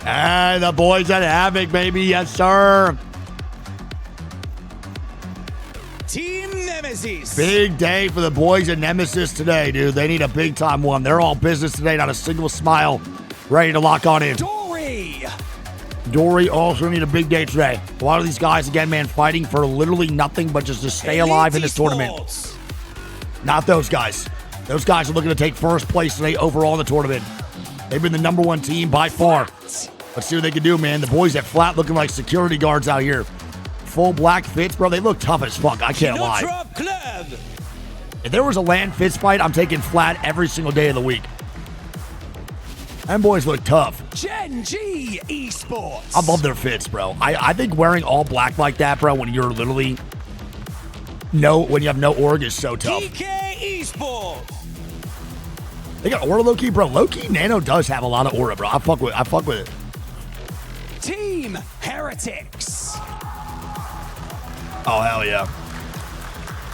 And the boys at Havoc, baby. Yes, sir. Team Nemesis. Big day for the boys at Nemesis today, dude. They need a big-time one. They're all business today, not a single smile. Ready to lock on in. Dory also need a big day today. A lot of these guys, again, man, fighting for literally nothing but just to stay alive in this tournament. Not those guys. Those guys are looking to take first place today overall in the tournament. They've been the number one team by far. Let's see what they can do, man. The boys at Flat looking like security guards out here. Full black fits, bro. They look tough as fuck. I can't lie. If there was a land fits fight, I'm taking Flat every single day of the week. Them boys look tough. Gen G Esports. I love their fits, bro. I think wearing all black like that, bro, when you're literally when you have no org is so tough. DK Esports. They got aura Loki, bro. Loki Nano does have a lot of aura, bro. I fuck with it. Team Heretics. Oh, hell yeah.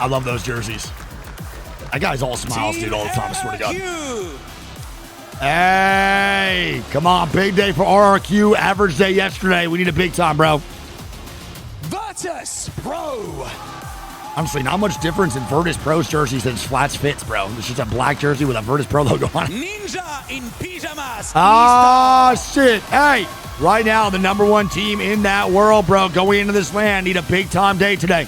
I love those jerseys. That guy's all smiles, dude, all the time, I swear to God. Hey, come on. Big day for RRQ. Average day yesterday. We need a big time, bro. Virtus Pro. Honestly, not much difference in Virtus Pro's jerseys than Flats Fits, bro. It's just a black jersey with a Virtus Pro logo on it. Ninja in pajamas. Shit. Hey, right now, the number one team in that world, bro, going into this land, need a big time day today.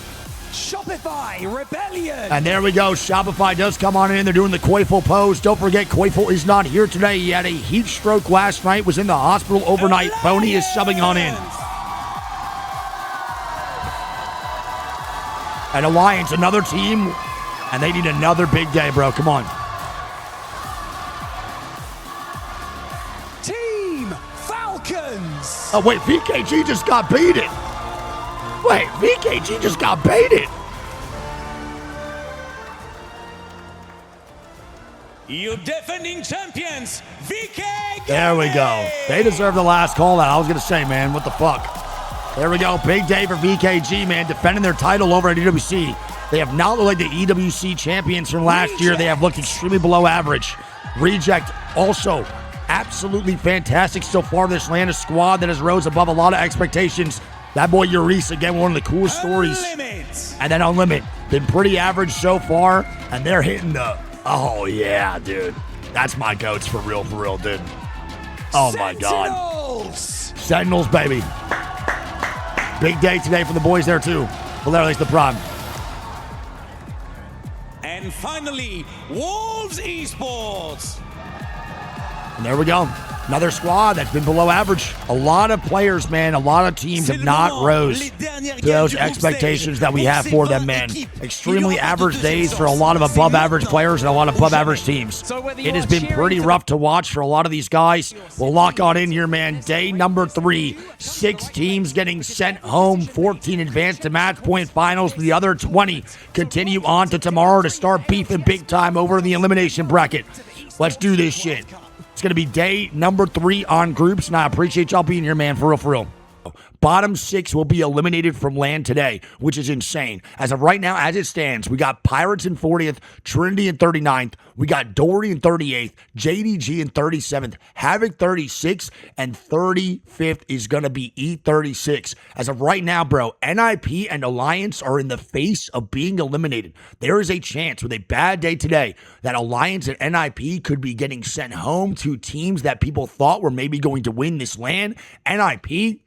Shopify Rebellion. And there we go. Shopify does come on in. They're doing the Quaefel pose. Don't forget, Quaefel is not here today. He had a heat stroke last night, was in the hospital overnight. Phony is subbing on in. And Alliance, another team, and they need another big day, bro. Come on. Team Falcons. Oh, wait, VKG just got baited. Wait, VKG just got baited. You defending champions, VK. There we go. They deserve the last call out. I was going to say, man, what the fuck? There we go. Big day for VKG, man, defending their title over at EWC. They have not looked like the EWC champions from last year. They have looked extremely below average. Reject also absolutely fantastic so far. This Atlanta squad that has rose above a lot of expectations. That boy Urice, again, one of the coolest stories. And then Unlimit. Been pretty average so far, and they're hitting the... Oh, yeah, dude. That's my goats for real, dude. Oh, my God. Sentinels, baby. Big day today for the boys there, too. Valerius the Prime. And finally, Wolves Esports. And there we go. Another squad that's been below average. A lot of players, man, a lot of teams have not rose to those expectations that we have for them, man. Extremely average days for a lot of above average players and a lot of above average teams. It has been pretty rough to watch for a lot of these guys. We'll lock on in here, man. Day number 3. 6 teams getting sent home. 14 advanced to match point finals. The other 20 continue on to tomorrow to start beefing big time over in the elimination bracket. Let's do this shit. It's going to be day number 3 on groups, and I appreciate y'all being here, man, for real. Bottom 6 will be eliminated from LAN today, which is insane. As of right now, as it stands, we got Pirates in 40th, Trinity in 39th, we got Dory in 38th, JDG in 37th, Havoc 36th, and 35th is going to be E36. As of right now, bro, NIP and Alliance are in the face of being eliminated. There is a chance with a bad day today that Alliance and NIP could be getting sent home to teams that people thought were maybe going to win this LAN. NIP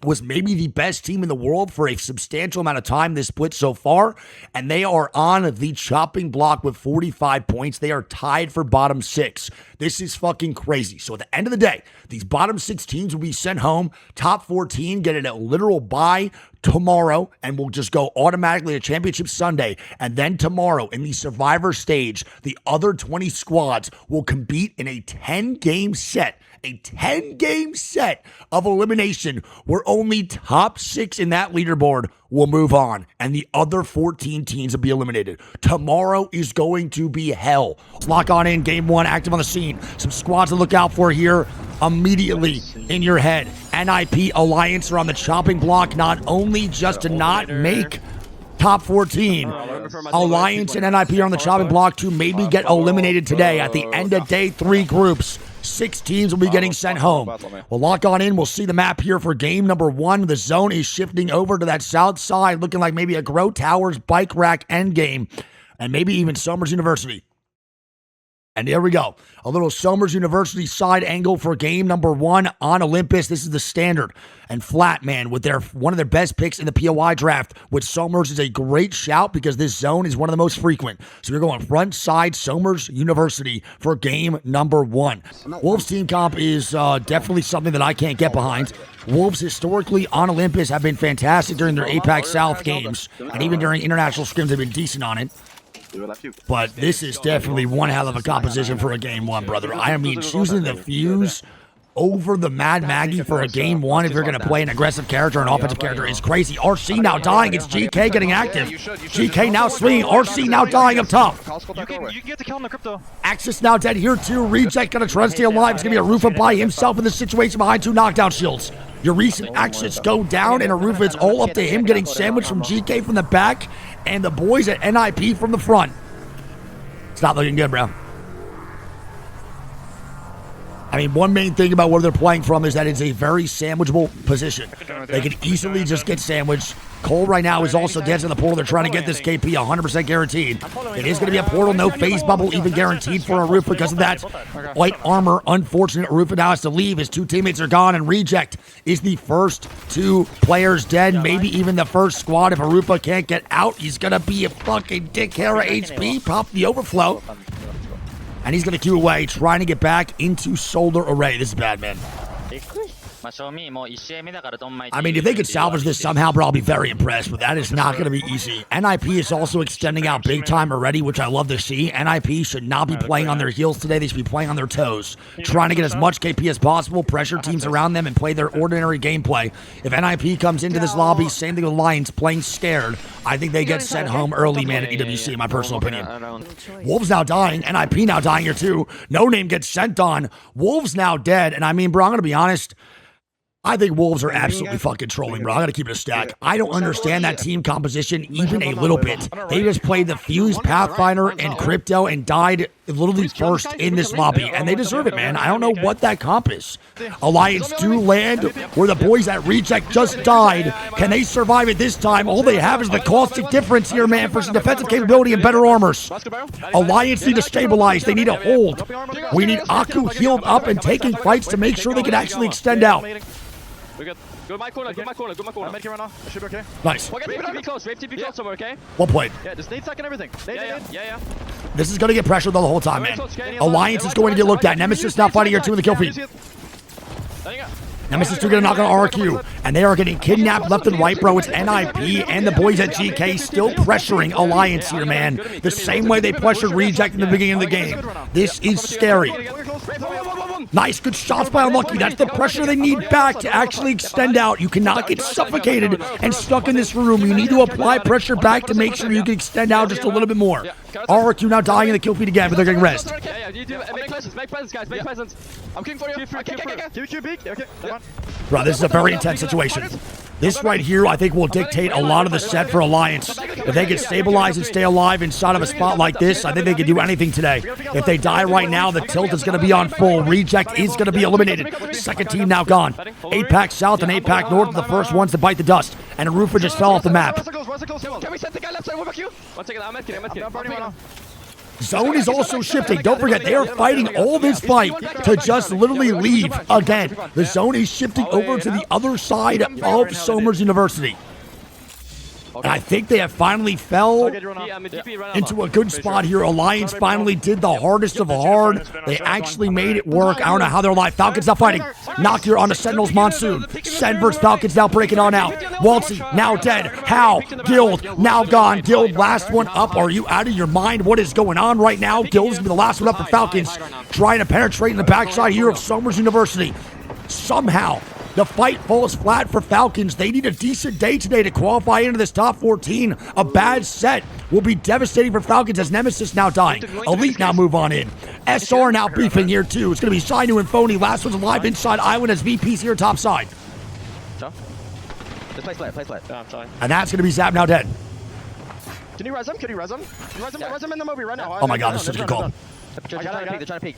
was maybe the best team in the world for a substantial amount of time this split so far, and they are on the chopping block with 45 points. They are tied for bottom 6. This is fucking crazy. So at the end of the day, these bottom 6 teams will be sent home. Top 14 get a literal bye tomorrow, and we'll just go automatically to Championship Sunday. And then tomorrow in the Survivor stage, the other 20 squads will compete in a 10-game set. A 10-game set of elimination where only top 6 in that leaderboard will move on, and the other 14 teams will be eliminated. Tomorrow is going to be hell. Lock on in. Game 1 active on the scene. Some squads to look out for here immediately in your head. NIP Alliance are on the chopping block, not only just to not make top 14. Alliance and NIP are on the chopping block to maybe get eliminated today at the end of day 3 groups. 6 teams will be getting sent home. We'll lock on in. We'll see the map here for game number 1. The zone is shifting over to that south side, looking like maybe a Grow Towers bike rack endgame, and maybe even Somers University. And there we go. A little Somers University side angle for game number 1 on Olympus. This is the standard and flat, man, with one of their best picks in the POI draft, which Somers is a great shout because this zone is one of the most frequent. So we're going front side Somers University for game number 1. Wolves team comp is definitely something that I can't get behind. Wolves historically on Olympus have been fantastic during their APAC South games, and even during international scrims they've been decent on it. But this is definitely one hell of a composition for a game 1, brother. I mean, choosing the Fuse over the Mad Maggie for a game 1 if you're going to play an aggressive character, an offensive character, is crazy. RC now dying. It's GK getting active. GK now swinging. RC now dying up top. You can get the kill on the crypto. Axis now dead here too. Reject going to try to stay alive. It's going to be a Rufa by himself in the situation behind 2 knockdown shields. Your recent Axis go down, and a Rufa, it's all up to him getting sandwiched from GK from the back and the boys at NIP from the front. It's not looking good, bro. I mean, one main thing about where they're playing from is that it's a very sandwichable position. They can easily just get sandwiched. Cole right now is also dancing in the portal. They're trying to get this KP 100% guaranteed. It is going to be a portal, no phase bubble even guaranteed for a Roof because of that white armor. Unfortunate, Roof now has to leave. His 2 teammates are gone, and Reject is the first 2 players dead, maybe even the first squad. If Arupa can't get out, he's going to be a fucking dick Hera HP. Pop the overflow. And he's going to queue away, trying to get back into Solar Array. This is bad, man. I mean, if they could salvage this somehow, bro, I'll be very impressed, but that is not going to be easy. NIP is also extending out big time already, which I love to see. NIP should not be playing on their heels today. They should be playing on their toes, trying to get as much KP as possible, pressure teams around them, and play their ordinary gameplay. If NIP comes into this lobby, same thing with Lions, playing scared, I think they get sent home early, man, at EWC, in my personal opinion. Wolves now dying. NIP now dying here, too. No Name gets sent on. Wolves now dead, and I mean, bro, I'm going to be honest. I think Wolves are absolutely fucking trolling, bro. I gotta keep it a stack. I don't understand that team composition even a little bit. They just played the Fuse, Pathfinder, and Crypto and died literally first in this lobby, and they deserve it, man. I don't know what that comp is. Alliance do land where the boys at Reject just died. Can they survive it this time? All they have is the caustic difference here, man, for some defensive capability and better armors. Alliance need to stabilize. They need to hold. We need Aku healed up and taking fights to make sure they can actually extend out. We're good. Go my corner, go my corner, go my corner. I'm medkit right now. I should be okay. Nice. Wave TP close, wave TP close somewhere, okay? Well played. Yeah, just nade stack and everything. Yeah. This is going to get pressure the whole time, man. Alliance is going to get looked at. Nemesis now fighting here too in the kill feed. Nemesis 2 going to knock on RQ, and they are getting kidnapped left and right, bro. It's NIP and the boys at GK still pressuring Alliance here, man. The same way they pressured Reject in the beginning of the game. This is scary. Nice, good shots by Unlucky. That's the pressure they need back to actually extend out. You cannot get suffocated and stuck in this room. You need to apply pressure back to make sure you can extend out just a little bit more. RQ now dying in the kill feed again, but they're getting rest. Make presence, guys, make presence. I'm king for you. Okay. Bro, this is a very intense situation. This right here, I think, will dictate a lot of the set for Alliance. If they can stabilize and stay alive inside of a spot like this, I think they can do anything today. If they die right now, the tilt is going to be on full. Reject is going to be eliminated. Second team now gone. 8-pack South and 8-pack North are the first ones to bite the dust. And Arufa just fell off the map. Can we set the guy left side? What about you? 1 second, I'm medkit. Zone is also shifting. Don't forget, they are fighting all this fight to just literally leave again. The zone is shifting over to the other side of Somers University. And I think they have finally fell into a good spot here. Alliance finally did the hardest of hard. They actually made it work. I don't know how they're alive. Falcons now fighting. Knock here on the Sentinels Monsoon. Sen versus Falcons now breaking on out. Waltzy now dead. How? Guild now gone. Guild last one up. Are you out of your mind? What is going on right now? Guild is going to be the last one up for Falcons. Trying to penetrate in the backside here of Somers University. Somehow, the fight falls flat for Falcons. They need a decent day today to qualify into this top 14. A bad set will be devastating for Falcons as Nemesis now dying. Elite now move on in. SR now beefing here too. It's going to be Sinu and Phony. Last one's alive inside Island as VP's here top side. Just play split. Yeah, I'm trying. And that's going to be Zap now dead. Can you res him? Res him in the movie right now. Oh my god, this is such a good call. They're trying to peek.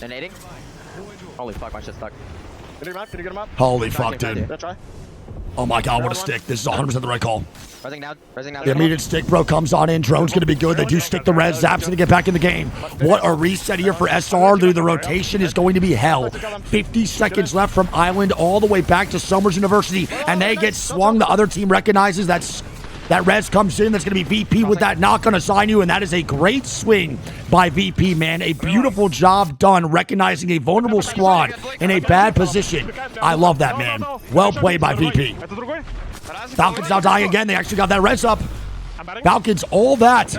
They're nading. Holy fuck, my shit's stuck. Can you get him up? Holy fuck, dude. Let's try. Oh my god, what a stick. This is 100% the right call. Resing now. The immediate stick, bro, comes on in. Drone's going to be good. They do stick the res. Zap's going to get back in the game. What a reset here for SR. Dude, the rotation is going to be hell. 50 seconds left from Island all the way back to Somers University, and they get swung. The other team recognizes that res comes in. That's going to be VP with that knock on assign you, and that is a great swing by VP, man. A beautiful job done recognizing a vulnerable squad in a bad position. I love that, man. Well played by VP. Falcons now dying again. They actually got that res up. Falcons, all that.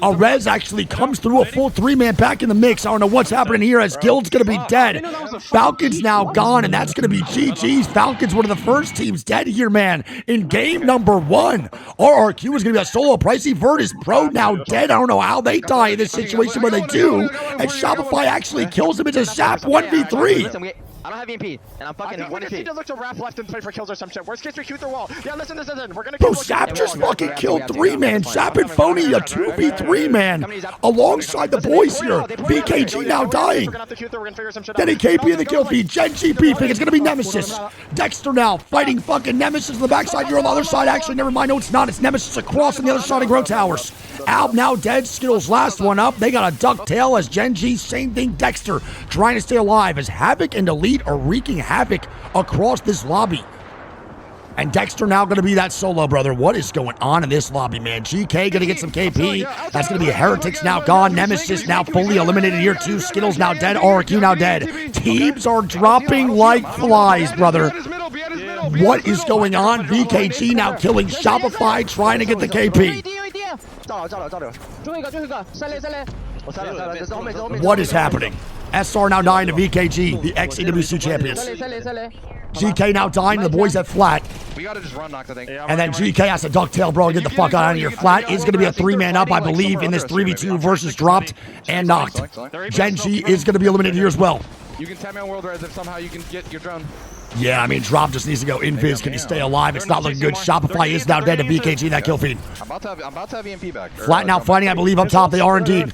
A res actually comes through a full three-man back in the mix. I don't know what's happening here as Guild's going to be dead. Falcons now gone, and that's going to be GG's. Falcons, one of the first teams dead here, man, in game number 1. RRQ is going to be a solo. Pricey Vert is pro now dead. I don't know how they die in this situation, but they do. And Shopify actually kills him. It's a Sap 1v3. I don't have EMP, and I'm fucking 1 We just need to look to wrap left and play for kills or some shit. Worst case, we shoot the wall. Yeah, listen. We're gonna Bro, Sap just fucking killed 3-man. Sap and Phony, a 2v3-man. Alongside the boys here. VKG now dying. Getting KP in the kill feed. Gen G beefing. It's gonna be Nemesis. Dexter now fighting fucking Nemesis on the backside. You're on the other side. Actually, never mind. No, it's not. It's Nemesis across on the other side of Grow Towers. Alb now dead. Skittles last one up. They got a duck tail as Gen G. Same thing. Dexter trying to stay alive as Havoc and Elite are wreaking havoc across this lobby. And Dexter now going to be that solo, brother. What is going on in this lobby, man? GK going to get some KP. That's going to be Heretics now gone. Nemesis now fully eliminated here too. Skittles now dead. RQ now dead. Teams are dropping like flies, brother. What is going on? VKG now killing Shopify, trying to get the KP. What is happening? SR now dying to VKG, the ex-EWC champions. GK now dying to the boys at flat. We gotta just run knock, I think. And then GK has to ducktail, bro. Get the fuck out of here. Flat is going to be a 3-man up, I believe, in this 3v2 versus dropped and knocked. Gen G is going to be eliminated here as well. You can tap me on world res if somehow you can get your drone. Yeah, I mean, Drop just needs to go invis. Can he stay alive? It's not looking good. Shopify is now dead to VKG in that kill feed. I'm about to have EMP back. Flat now fighting, I believe, up top. They are indeed.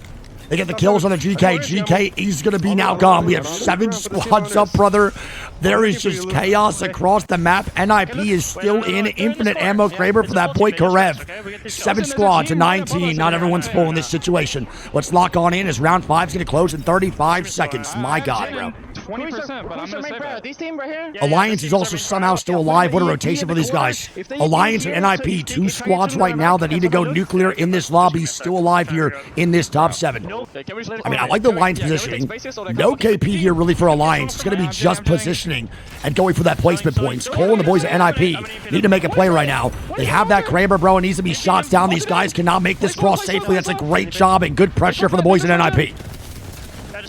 They get the kills on the GK. GK is going to be now gone. We have 7 squads up, brother. There is just chaos across the map. NIP is still in. Infinite ammo Kraber for that boy Karev. 7 squads to 19. Not everyone's full in this situation. Let's lock on in as round 5 is going to close in 35 seconds. My God, bro. 20%, but I'm gonna say that. These team right here? Alliance is also somehow still alive. What a rotation for these guys. Alliance and NIP, 2 squads right now that need to go nuclear in this lobby, still alive here in this top 7. I mean, I like the Alliance positioning. No KP here really for Alliance. It's going to be just positioning and going for that placement points. Cole and the boys at NIP need to make a play right now. They have that Kramer, bro. It needs to be shots down. These guys cannot make this cross safely. That's a great job and good pressure for the boys at NIP.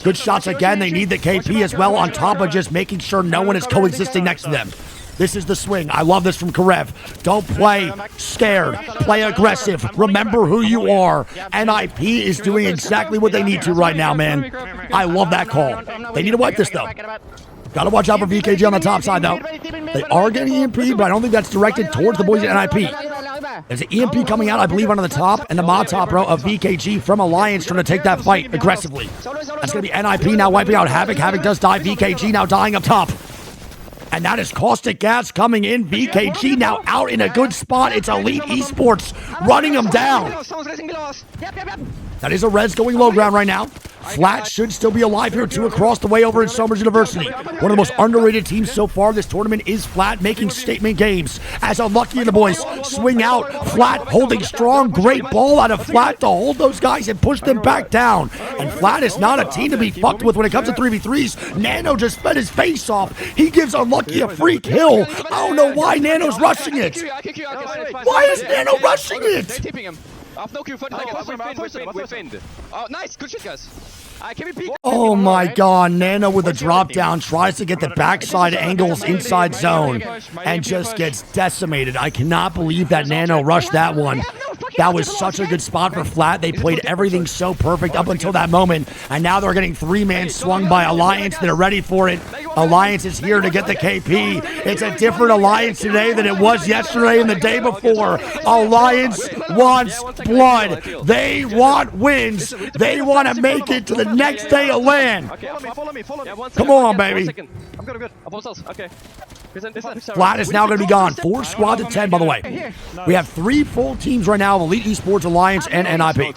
Good shots again. They need the KP as well on top of just making sure no one is coexisting next to them. This is the swing. I love this from Karev. Don't play scared. Play aggressive. Remember who you are. NIP is doing exactly what they need to right now, man. I love that call. They need to wipe this, though. Gotta watch out for VKG on the top side, though. They are getting EMP, but I don't think that's directed towards the boys at NIP. There's an EMP coming out, I believe, onto the top, and the mod top row of VKG from Alliance trying to take that fight aggressively. That's going to be NIP now wiping out Havoc. Havoc does die. VKG now dying up top. And that is Caustic Gas coming in. VKG now out in a good spot. It's Elite Esports running them down. That is a res going low ground right now. Flat should still be alive here too across the way over in Somers University. One of the most underrated teams so far this tournament is Flat, making statement games. As Unlucky and the boys swing out, Flat holding strong. Great ball out of Flat to hold those guys and push them back down. And Flat is not a team to be fucked with when it comes to 3v3s. Nano just fed his face off. He gives Unlucky a free kill. I don't know why Nano's rushing it. Why is Nano rushing it? Oh, nice. Good shit, guys. Oh my God, Nano with a drop down tries to get the backside angles inside zone and just gets decimated. I cannot believe that Nano rushed that one. That was such a good spot for Flat. They played everything so perfect up until that moment, and now they're getting three-man swung by Alliance. They're ready for it. Alliance is here to get the KP. It's a different Alliance today than it was yesterday and the day before. Alliance wants blood. They want wins. They want to make it to the next day of LAN. Follow me. Come on, baby. I'm good. Okay. Flat is now going to be gone. 4 squads of 10, by the way. We have 3 full teams right now of Elite Esports Alliance and NIP.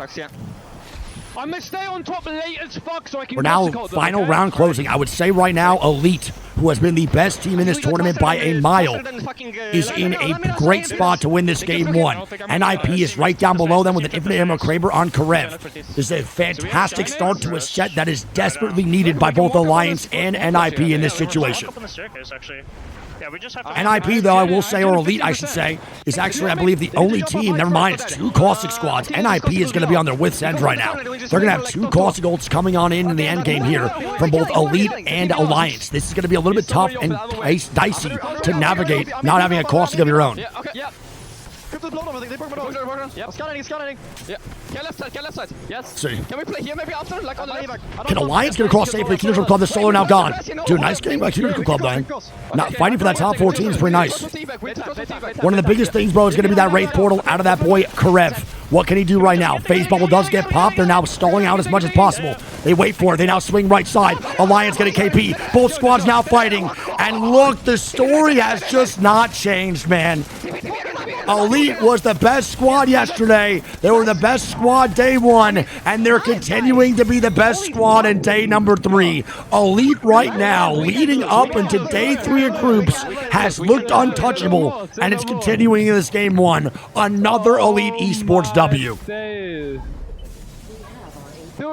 I'm gonna stay on top late as fuck so I can. We're now final round closing. I would say right now, Elite, who has been the best team in this tournament by a mile, is in a great spot to win this game 1. NIP is right down below them with an infinite ammo Kraber on Karev. This is a fantastic start to a set that is desperately needed by both Alliance and NIP in this situation. NIP, though, I will say, or Elite, I should say, is actually, I believe, the only team, never mind, it's 2 caustic squads. NIP is going to be on their with's end right now. They're going to have 2 caustic ults coming on in the end game here from both Elite and Alliance. This is going to be a little bit tough and dicey to navigate not having a caustic of your own. Scanning. Yeah. Can left side. Yes. See. Can we play here maybe after? Like on the left? Can Alliance get across safely? Kingdom Club, the solo now gone. Dude, nice game by Kingdom Club, man. Not fighting for that top 14 is pretty nice. One of the biggest things, bro, is going to be that Wraith portal out of that boy, Karev. What can he do right now? Phase bubble does get popped. They're now stalling out as much as possible. They wait for it. They now swing right side. Alliance getting KP. Both squads now fighting. And look, the story has just not changed, man. Elite was the best squad yesterday. They were the best squad day 1, and they're continuing to be the best squad in day number 3. Elite right now, leading up into day 3 of groups, has looked untouchable, and it's continuing in this game 1. Another Elite Esports W. Too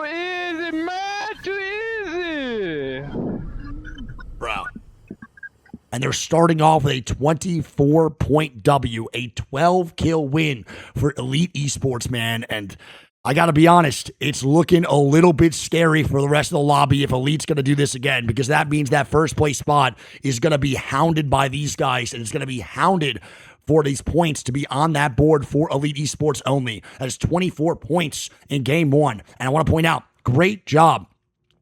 easy, man. Too easy. Bro. And they're starting off with a 24-point W, a 12-kill win for Elite Esports, man. And I got to be honest, it's looking a little bit scary for the rest of the lobby if Elite's going to do this again, because that means that first place spot is going to be hounded by these guys, and it's going to be hounded for these points to be on that board for Elite Esports only. That is 24 points in game 1. And I want to point out, great job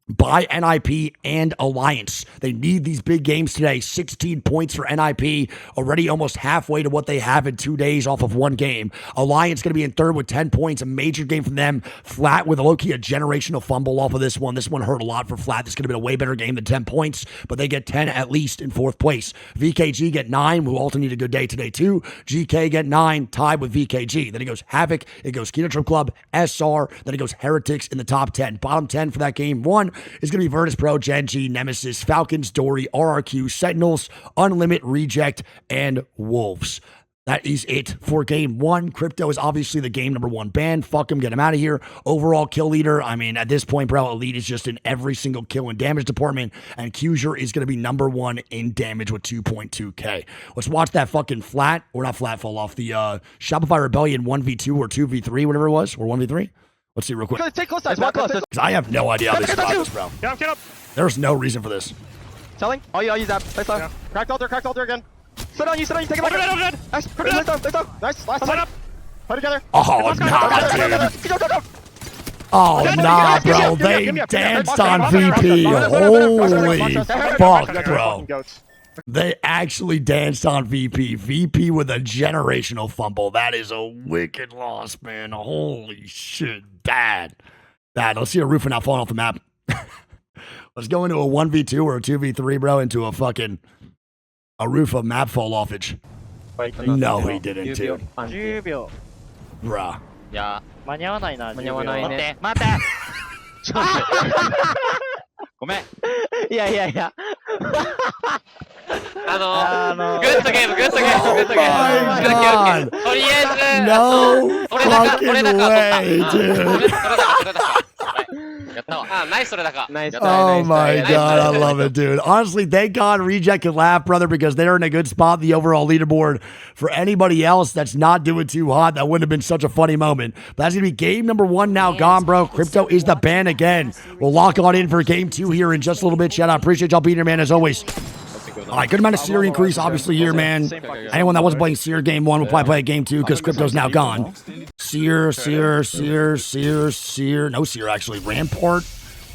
by NIP and Alliance. They need these big games today. 16 points for NIP, already almost halfway to what they have in 2 days off of 1 game. Alliance going to be in 3rd with 10 points, a major game from them. Flat with a low-key, a generational fumble off of this one. This one hurt a lot for Flat. This could have been a way better game than 10 points, but they get 10 at least in 4th place. VKG get 9, who also need a good day today too. GK get 9, tied with VKG. Then it goes Havoc, it goes Kino Trip Club, SR, then it goes Heretics in the top 10. Bottom 10 for that game 1 is going to be Virtus Pro, Gen G, Nemesis, Falcons, Dory, RRQ, Sentinels, Unlimit, Reject, and Wolves. That is it for game 1. Crypto is obviously the game number 1 ban. Fuck him, get him out of here. Overall kill leader, I mean, at this point, bro, Elite is just in every single kill and damage department, and Qzure is going to be number 1 in damage with 2.2k. Let's watch that fucking fall off. The Shopify Rebellion 1v2 or 2v3, whatever it was, or 1v3. Let's see real quick. Take close sides. Because I have no idea how they survived this, bro. Get up. There's no reason for this. Telling? Oh, yeah, I'll use that. Nice time. Cracked altar again. Sit down, you take it back. Nice. Nice. Last time. Play together. Oh, nah, dude. Oh, nah, bro. They danced on VP. Holy fuck, bro. They actually danced on VP. VP with a generational fumble. That is a wicked loss, man. Holy shit. Bad. Let's see a roof not falling off the map. Let's go into a 1v2 or a 2v3, bro, into a roof of map fall offage. No, he didn't, dude. 10秒 Bruh. いや間に合わないな。間に合わないね。待ってちょっと待ってごめん。いやグッドゲームとりあえず No fucking way, dude. Oh my god, I love it, dude. Honestly, thank God Reject can laugh, brother, because they're in a good spot in the overall leaderboard. For anybody else that's not doing too hot, that wouldn't have been such a funny moment. But that's going to be game number 1 now gone, bro. Crypto is the ban again. We'll lock on in for game 2 here in just a little bit. Shout out. Appreciate y'all being here, man, as always. All right, good amount of Seer increase, obviously, here, man. Anyone that wasn't playing Seer game 1 will probably play game 2 because Crypto's now gone. Seer. No Seer, actually. Rampart,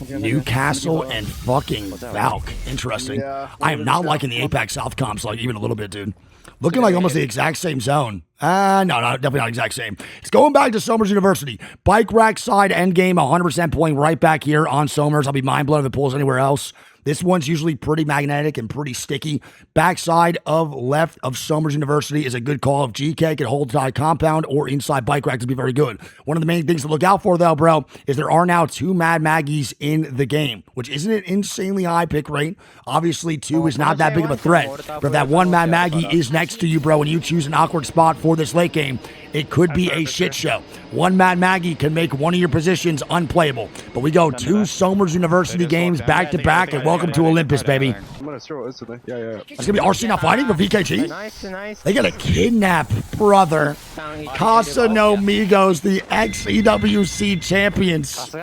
Newcastle, and fucking Valk. Interesting. I am not liking the Apex South comps, like, even a little bit, dude. Looking like almost the exact same zone. No, definitely not exact same. It's going back to Somers University. Bike rack side end game, 100% pulling right back here on Somers. I'll be mind blown if it pulls anywhere else. This one's usually pretty magnetic and pretty sticky. Backside of left of Somers University is a good call. If GK can hold side compound or inside bike rack to be very good. One of the main things to look out for, though, bro, is there are now 2 Mad Maggies in the game, which isn't an insanely high pick rate. Obviously, 2 is not that big of a threat. But if that 1 Mad Maggie is next to you, bro, and you choose an awkward spot for this late game, it could be a shit show. 1 Mad Maggie can make one of your positions unplayable. But we go 2 Somers University games back to back, and welcome to Olympus, baby. I'm gonna throw it today. Yeah. It's gonna be RC not fighting for VKG. Nice. They gotta kidnap brother Casamigos, the ex-EWC champions.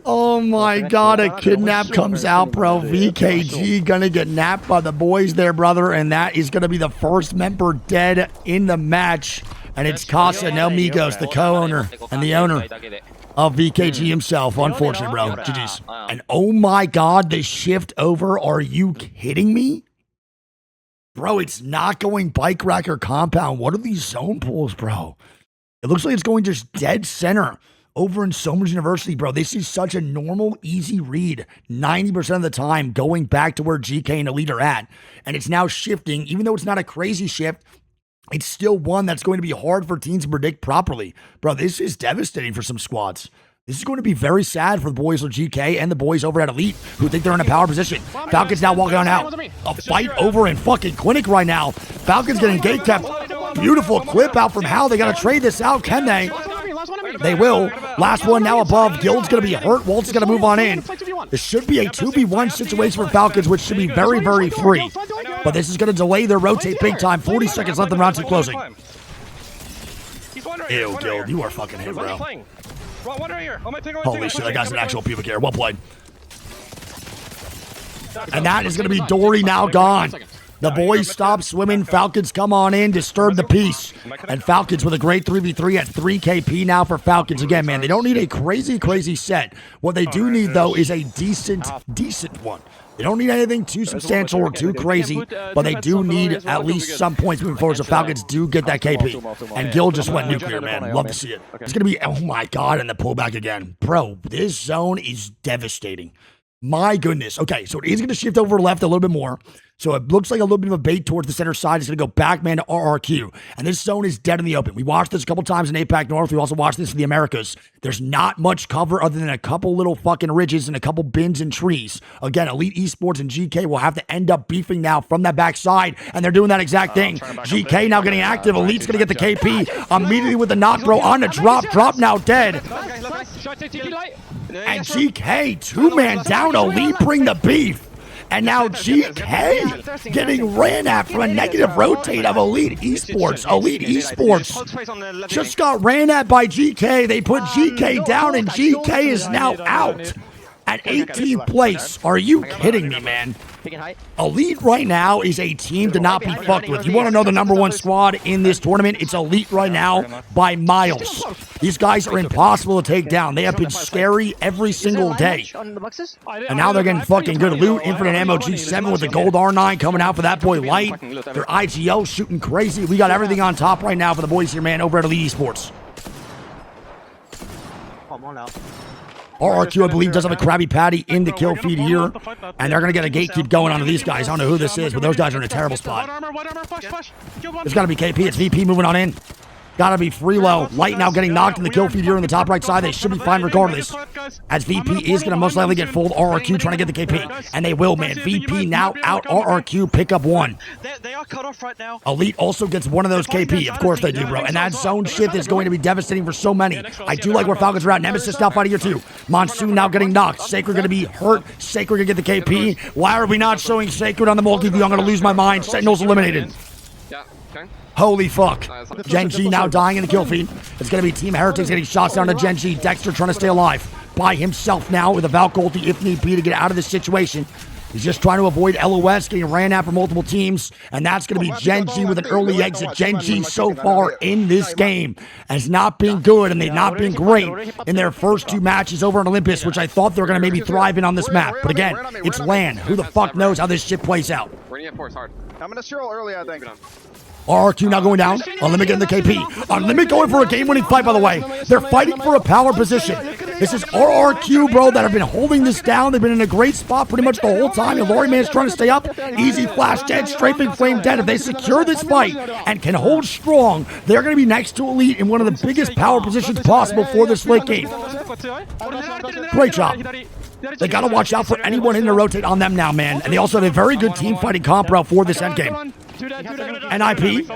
Oh my god, a kidnap comes out, bro. VKG gonna get napped by the boys there, brother, and that is gonna be the first member dead in the match. And it's Casamigos, the co-owner and the owner of VKG himself. Unfortunate, bro. GG's. And oh my god, the shift over. Are you kidding me? Bro, it's not going bike rack or compound. What are these zone pulls, bro? It looks like it's going just dead center over in Somers University, bro. This is such a normal, easy read 90% of the time, going back to where GK and Elite are at. And it's now shifting, even though it's not a crazy shift, it's still one that's going to be hard for teams to predict properly. Bro, this is devastating for some squads. This is going to be very sad for the boys of GK and the boys over at Elite who think they're in a power position. Falcons now walking on out. A fight over in fucking Clinic right now. Falcons getting gate kept. Beautiful clip out from Hal. They got to trade this out. Can they? They will. Last one now above. Guild's going to be hurt. Walt's going to move on in. This should be a 2v1 situation for Falcons, which should be very, very free. But this is going to delay their rotate big time. 40 seconds left in round 2 closing. Ew, Guild. You are fucking hit, bro. Holy shit, that guy's an actual pubic hair. Well played. And that is going to be Dory now gone. The boys stop swimming. Falcons come on in, disturb the peace. And Falcons with a great 3v3 at 3 KP now for Falcons. Again, man, they don't need a crazy, crazy set. What they do need, though, is a decent one. They don't need anything too substantial or too crazy, but they do need at least some points moving forward so Falcons do get that KP. And Gil just went nuclear, man. Love to see it. It's going to be, oh my god, and the pullback again. Bro, this zone is devastating. My goodness. Okay, so it is going to shift over left a little bit more. So it looks like a little bit of a bait towards the center side. It's going to go back, man, to RRQ. And this zone is dead in the open. We watched this a couple times in APAC North. We also watched this in the Americas. There's not much cover other than a couple little fucking ridges and a couple bins and trees. Again, Elite Esports and GK will have to end up beefing now from that backside, and they're doing that exact thing. GK now getting active. Elite's going to get the KP immediately with the knock, bro, on the drop. Drop now dead. And GK, 2-man down. Elite bring the beef. And now GK getting ran at from a negative rotate of Elite Esports. Elite Esports just got ran at by GK. They put GK down, and GK is now out at 18th place. Are you kidding me, man? Elite right now is a team to not be fucked with. You want to know the -- 1 squad in this tournament? It's Elite right now by miles. These guys are impossible to take down. They have been scary every single day. And now they're getting fucking good loot. Infinite ammo G7 with the gold R9 coming out for that boy Light. Their IGO shooting crazy. We got everything on top right now for the boys here, man, over at Elite Esports. RRQ, I believe, does have a Krabby Patty in the kill feed here. And they're going to get a gatekeep going onto these guys. I don't know who this is, but those guys are in a terrible spot. It's got to be KP. It's VP moving on in. Gotta be free low. Light now getting knocked in the kill feed here in the top right side. They should be fine regardless. As VP is going to most likely get full. RRQ trying to get the KP. And they will, man. VP now out. RRQ pick up 1. They are cut off right now. Elite also gets one of those KP. Of course they do, bro. And that zone shift is going to be devastating for so many. I do like where Falcons are at. Nemesis now fighting here too. Monsoon now getting knocked. Sacred going to be hurt. Sacred going to get the KP. Why are we not showing Sacred on the multi-view? I'm going to lose my mind. Sentinel's eliminated. Holy fuck. Gen G now dying in the kill feed. It's going to be Team Heretics getting shots down to Gen G. Dexter trying to stay alive by himself now with a Valk ulti if need be to get out of this situation. He's just trying to avoid LOS getting ran at for multiple teams, and that's going to be Gen G with an early exit. Gen G so far in this game has not been good, and they've not been great in their first 2 matches over on Olympus, which I thought they were going to maybe thrive in on this map. But again, it's LAN. Who the fuck knows how this shit plays out? I'm going to zero early, I think. RRQ now going down. Unlimit getting the KP. Unlimit going for a game-winning fight, by the way. They're fighting for a power position. This is RRQ, bro, that have been holding this down. They've been in a great spot pretty much the whole time. And Lori Man's trying to stay up. Easy flash dead, strafing flame dead. If they secure this fight and can hold strong, they're going to be next to Elite in one of the biggest power positions possible for this late game. Great job. They got to watch out for anyone in to rotate on them now, man. And they also have a very good team fighting comp route for this endgame. NIP,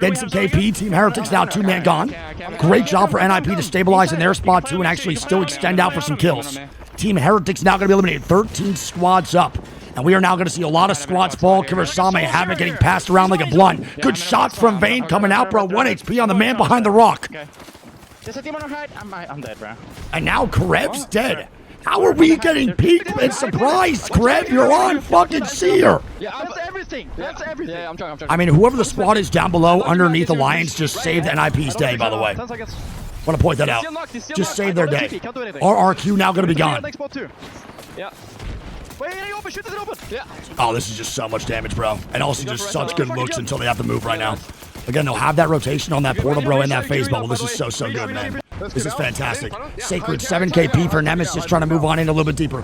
getting some KP. Team Heretics now 2-man gone. Great job for NIP to stabilize in their spot too and actually still extend out for some kills. Team Heretics now going to be eliminated. 13 squads up. And we are now going to see a lot of squads fall. Kurosame Havoc getting passed around like a blunt. Good shots from Vayne coming out, bro. 1 HP on the man behind the rock. I'm dead, bro. And now Krev's dead. How are we getting peeked and surprised, Krev? You're on fucking Seer. Yeah, that's everything. That's everything. Yeah, I'm trying. I mean, whoever the squad is down below underneath Alliance just saved NIP's day, by the way. Want to point that out. Just saved their day. RRQ now going to be gone. Yeah. Oh, this is just so much damage, bro. And also just such good looks until they have to move right now. Again, they'll have that rotation on that portal, bro, and that phase bubble. This is so good, man. This is fantastic. Sacred 7 KP for Nemesis trying to move on in a little bit deeper.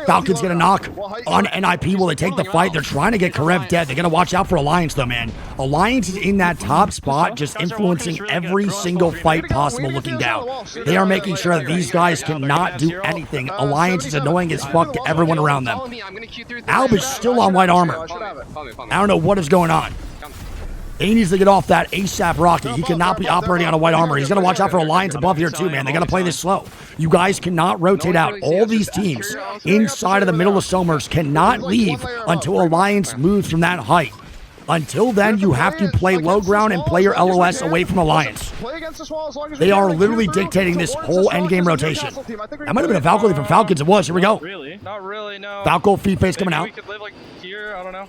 Falcon's going to knock on NIP. Will they take the fight? They're trying to get Karev dead. They're going to watch out for Alliance, though, man. Alliance is in that top spot, just influencing every single fight possible looking down. They are making sure that these guys cannot do anything. Alliance is annoying as fuck to everyone around them. Alb is still on white armor. I don't know what is going on. He needs to get off that ASAP rocket. He cannot be operating on a white armor. He's going to watch out for Alliance above here too, man. They got to play this slow. You guys cannot rotate out. All these teams inside of the middle of Somers cannot leave until Alliance moves from that height. Until then, you have to play low ground and play your LOS away from Alliance. They are literally dictating this whole endgame rotation. That might have been a Falco from Falcons. It was. Here we go. Really? Not really, no. Falco feed face coming out. We could live like here, I don't know.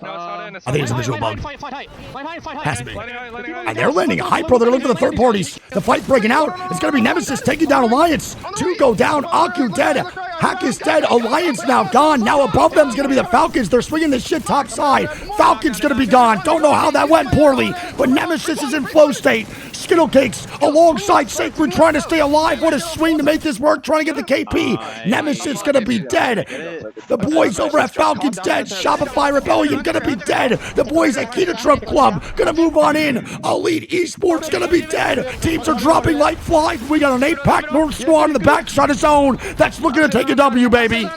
No, it's not in. I think it's a visual bug. Has to be. Landing And they're landing high, bro. They're looking for the third parties. The fight's breaking out. It's going to be Nemesis taking down Alliance. 2 go down. Aku dead. Hack is dead. Alliance now gone. Now above them is going to be the Falcons. They're swinging this shit top side. Falcons going to be gone. Don't know how that went poorly, but Nemesis is in flow state. Skittle Cakes alongside Sacred trying to stay alive. What a swing to make this work. Trying to get the KP. Nemesis going to be dead. The boys over at Falcons dead. Shopify Rebellion going to be dead. The boys at Kita Trump Club going to move on in. Elite Esports going to be dead. Teams are dropping like flies. We got an 8-pack North squad in the backside of zone that's looking to take a W, baby.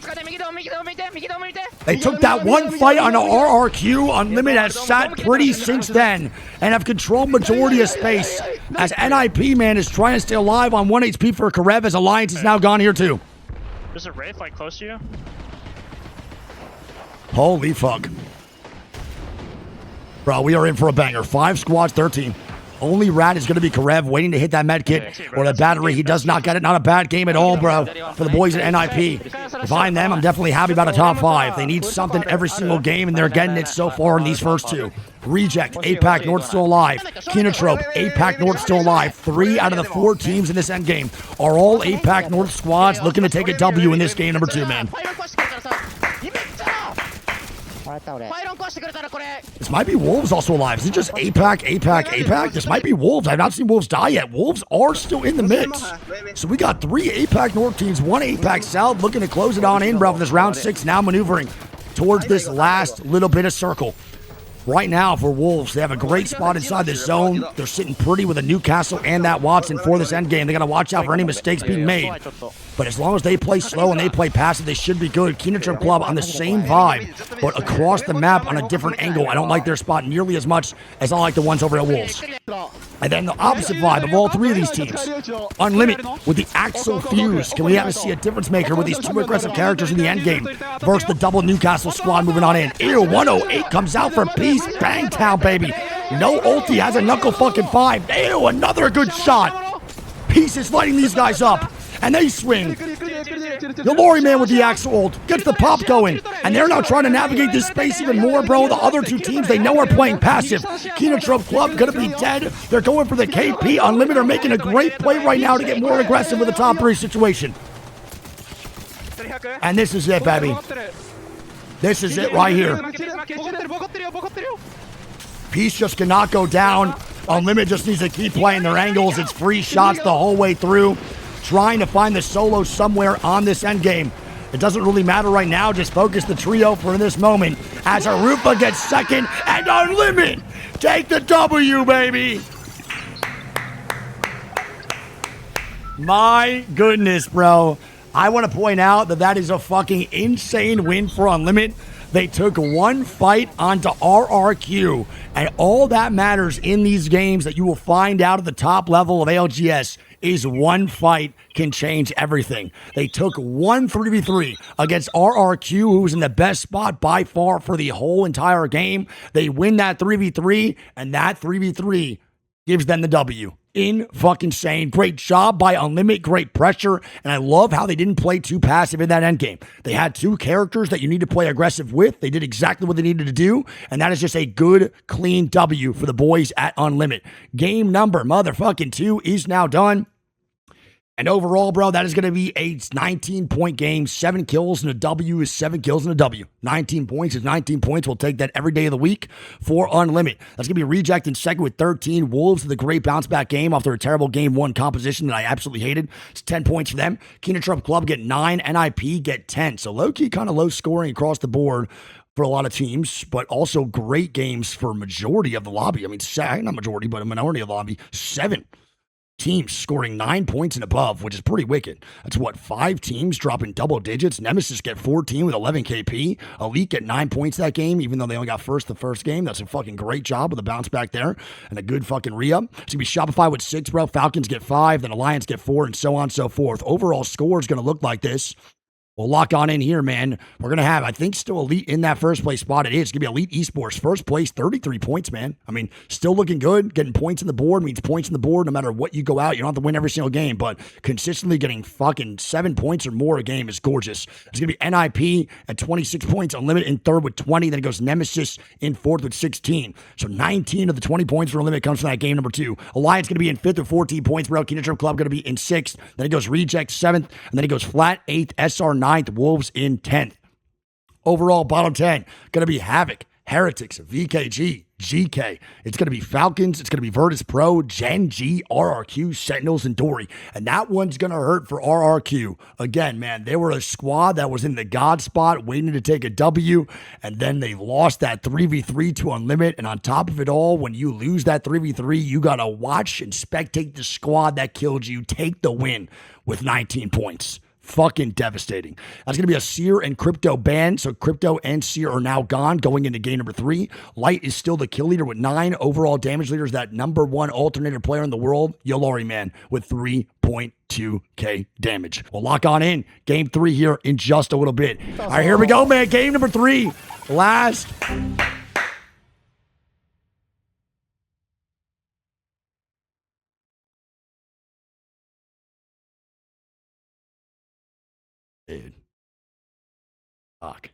They took that one fight on RRQ. Unlimited has sat pretty since then and have controlled majority of space as NIP, man, is trying to stay alive on 1 HP for Karev as Alliance is now gone here too. There's a Wraith like close to you. Holy fuck. Bro, we are in for a banger. 5 squads, 13. Only rat is going to be Karev waiting to hit that med kit or the battery. He does not get it. Not a bad game at all, bro, for the boys at NIP. Behind them, I'm definitely happy about a top 5. They need something every single game, and they're getting it so far in these first 2. Reject, 8-pack North still alive. Kinotrope, 8-pack North still alive. 3 out of the 4 teams in this endgame are all 8-pack North squads looking to take a W in this game number 2, man. This might be Wolves also alive. Is it just APAC, APAC, APAC? This might be Wolves. I've not seen Wolves die yet. Wolves are still in the mix. So we got 3 APAC North teams, 1 APAC South looking to close it on in, bro, for this round 6 now maneuvering towards this last little bit of circle. Right now for Wolves, they have a great spot inside this zone. They're sitting pretty with a Newcastle and that Watson for this endgame. They got to watch out for any mistakes being made. But as long as they play slow and they play passive, they should be good. Kinotrip Club on the same vibe, but across the map on a different angle. I don't like their spot nearly as much as I like the ones over at Wolves. And then the opposite vibe of all 3 of these teams. Unlimited with the Axel Fuse. Can we have to see a difference maker with these 2 aggressive characters in the endgame versus the double Newcastle squad moving on in. Ew, 108 comes out for Peace. Bangtown, baby. No ulti, has a knuckle fucking 5. Ew, another good shot. Peace is lighting these guys up. And they swing. Yolori, man, with the Axel ult. Gets the pop going. And they're now trying to navigate this space even more, bro. The other two teams, they know are playing passive. Kinotrope Club going to be dead. They're going for the KP. Unlimited are making a great play right now to get more aggressive with the top 3 situation. And this is it, baby. This is it right here. Peace just cannot go down. Unlimited just needs to keep playing their angles. It's free shots the whole way through. Trying to find the solo somewhere on this end game. It doesn't really matter right now. Just focus the trio for this moment. As Arupa gets second and Unlimited take the W, baby. My goodness, bro. I want to point out that that is a fucking insane win for Unlimited. They took one fight onto RRQ, and all that matters in these games that you will find out at the top level of ALGS is one fight can change everything. They took one 3v3 against RRQ, who was in the best spot by far for the whole entire game. They win that 3v3, and that 3v3 gives them the W. In fucking sane. Great job by Unlimited. Great pressure. And I love how they didn't play too passive in that endgame. They had 2 characters that you need to play aggressive with. They did exactly what they needed to do. And that is just a good, clean W for the boys at Unlimited. Game number motherfucking 2 is now done. And overall, bro, that is going to be a 19-point game. 7 kills and a W is 7 kills and a W. 19 points is 19 points. We'll take that every day of the week for Unlimited. That's going to be Reject in second with 13. Wolves with a great bounce-back game after a terrible Game 1 composition that I absolutely hated. It's 10 points for them. Kinotrope Club get 9. NIP get 10. So low-key kind of low scoring across the board for a lot of teams, but also great games for majority of the lobby. I mean, not majority, but a minority of the lobby. 7 teams scoring 9 points and above, which is pretty wicked. That's what, 5 teams dropping double digits. Nemesis get 14 with 11 KP. Elite get 9 points that game, even though they only got first the first game. That's a fucking great job with a bounce back there and a good fucking re-up. It's going to be Shopify with 6, bro. Falcons get 5, then Alliance get 4, and so on and so forth. Overall score is going to look like this. We'll lock on in here, man. We're going to have, I think, still Elite in that first place spot. It is going to be Elite Esports. First place, 33 points, man. I mean, still looking good. Getting points on the board means points on the board no matter what you go out. You don't have to win every single game, but consistently getting fucking 7 points or more a game is gorgeous. It's going to be NIP at 26 points, Unlimited in third with 20. Then it goes Nemesis in fourth with 16. So 19 of the 20 points for Unlimited comes from that game number 2. Alliance going to be in fifth with 14 points, bro. Kinotrope Club going to be in sixth. Then it goes Reject 7th. And then it goes Flat 8th, SR 9th, Wolves in 10th. Overall, bottom 10, going to be Havoc, Heretics, VKG, GK. It's going to be Falcons. It's going to be Virtus Pro, Gen G, RRQ, Sentinels, and Dory. And that one's going to hurt for RRQ. Again, man, they were a squad that was in the God spot waiting to take a W, and then they lost that 3v3 to Unlimited. And on top of it all, when you lose that 3v3, you got to watch and spectate the squad that killed you take the win with 19 points. Fucking devastating. That's going to be a Seer and Crypto ban. So Crypto and Seer are now gone going into game number 3. Light is still the kill leader with 9. Overall damage leader is that number 1 alternator player in the world, Yolori, man, with 3.2k damage. We'll lock on in game 3 here in just a little bit. All right, here we go, man. Game number 3. Last. Dude. Fuck.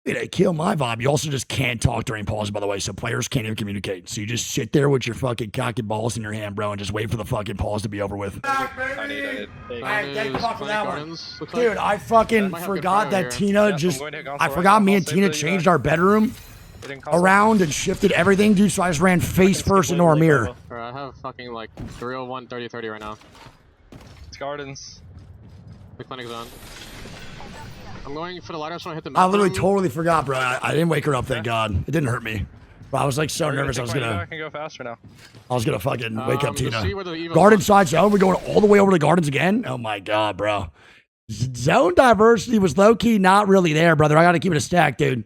They kill my vibe. You also just can't talk during pause, by the way, so players can't even communicate. So you just sit there with your fucking cock and balls in your hand, bro, and just wait for the fucking pause to be over with. I need it. Dude, I fucking forgot that Tina I forgot me and Tina changed our bedroom around and shifted everything, dude, so I just ran face first into our mirror. I have fucking like 301, 30, 30 right now. It's Gardens. The clinic's on. I'm going for the ladder, so I hit the I literally totally forgot, bro. I didn't wake her up, thank God. It didn't hurt me. But I was like so nervous I was gonna... I can go faster now. I was gonna fucking wake up Tina. Garden side zone, we're going all the way over to Gardens again? Oh my God, bro. Zone diversity was low-key not really there, brother. I gotta keep it a stack, dude.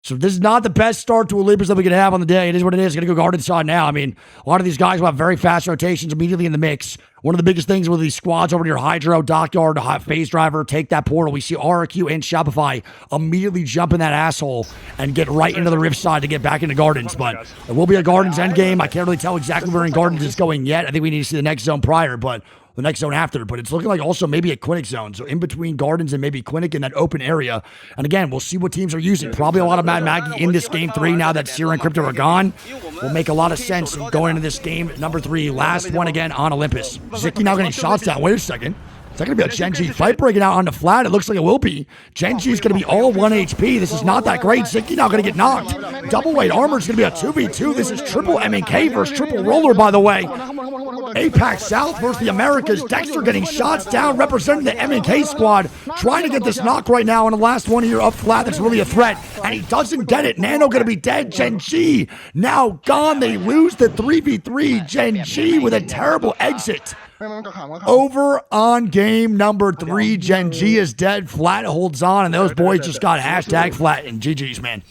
So this is not the best start to Olympus that we could have on the day. It is what it is. Going to go Garden side now. I mean, a lot of these guys will have very fast rotations immediately in the mix. One of the biggest things with these squads over near Hydro, Dockyard, Phase Driver, take that portal. We see RRQ and Shopify immediately jump in that asshole and get right into the Rift side to get back into Gardens. But it will be a Gardens endgame. I can't really tell exactly where in Gardens it's going yet. I think we need to see the next zone prior, but the next zone after, but it's looking like also maybe a clinic zone. So in between Gardens and maybe clinic in that open area. And again, we'll see what teams are using. Probably a lot of Mad Maggie in this game 3 now that Sierra and Crypto are gone. Will make a lot of sense going into this game number 3. Last one again on Olympus. Ziki now getting shots down. Wait a second. Is that going to be a Genji fight breaking out on the flat? It looks like it will be. Genji's going to be all 1 HP. This is not that great. Ziki now going to get knocked. Double weight armor is going to be a 2v2. This is triple M&K versus triple roller, by the way. APAC South versus the Americas. Dexter getting shots down, representing the M&K squad. Trying to get this knock right now on the last one here up flat. That's really a threat. And he doesn't get it. Nano going to be dead. Genji now gone. They lose the 3v3. Genji with a terrible exit. Over on game number 3, Genji is dead. Flat holds on, and those boys just got hashtag flat and GG's, man.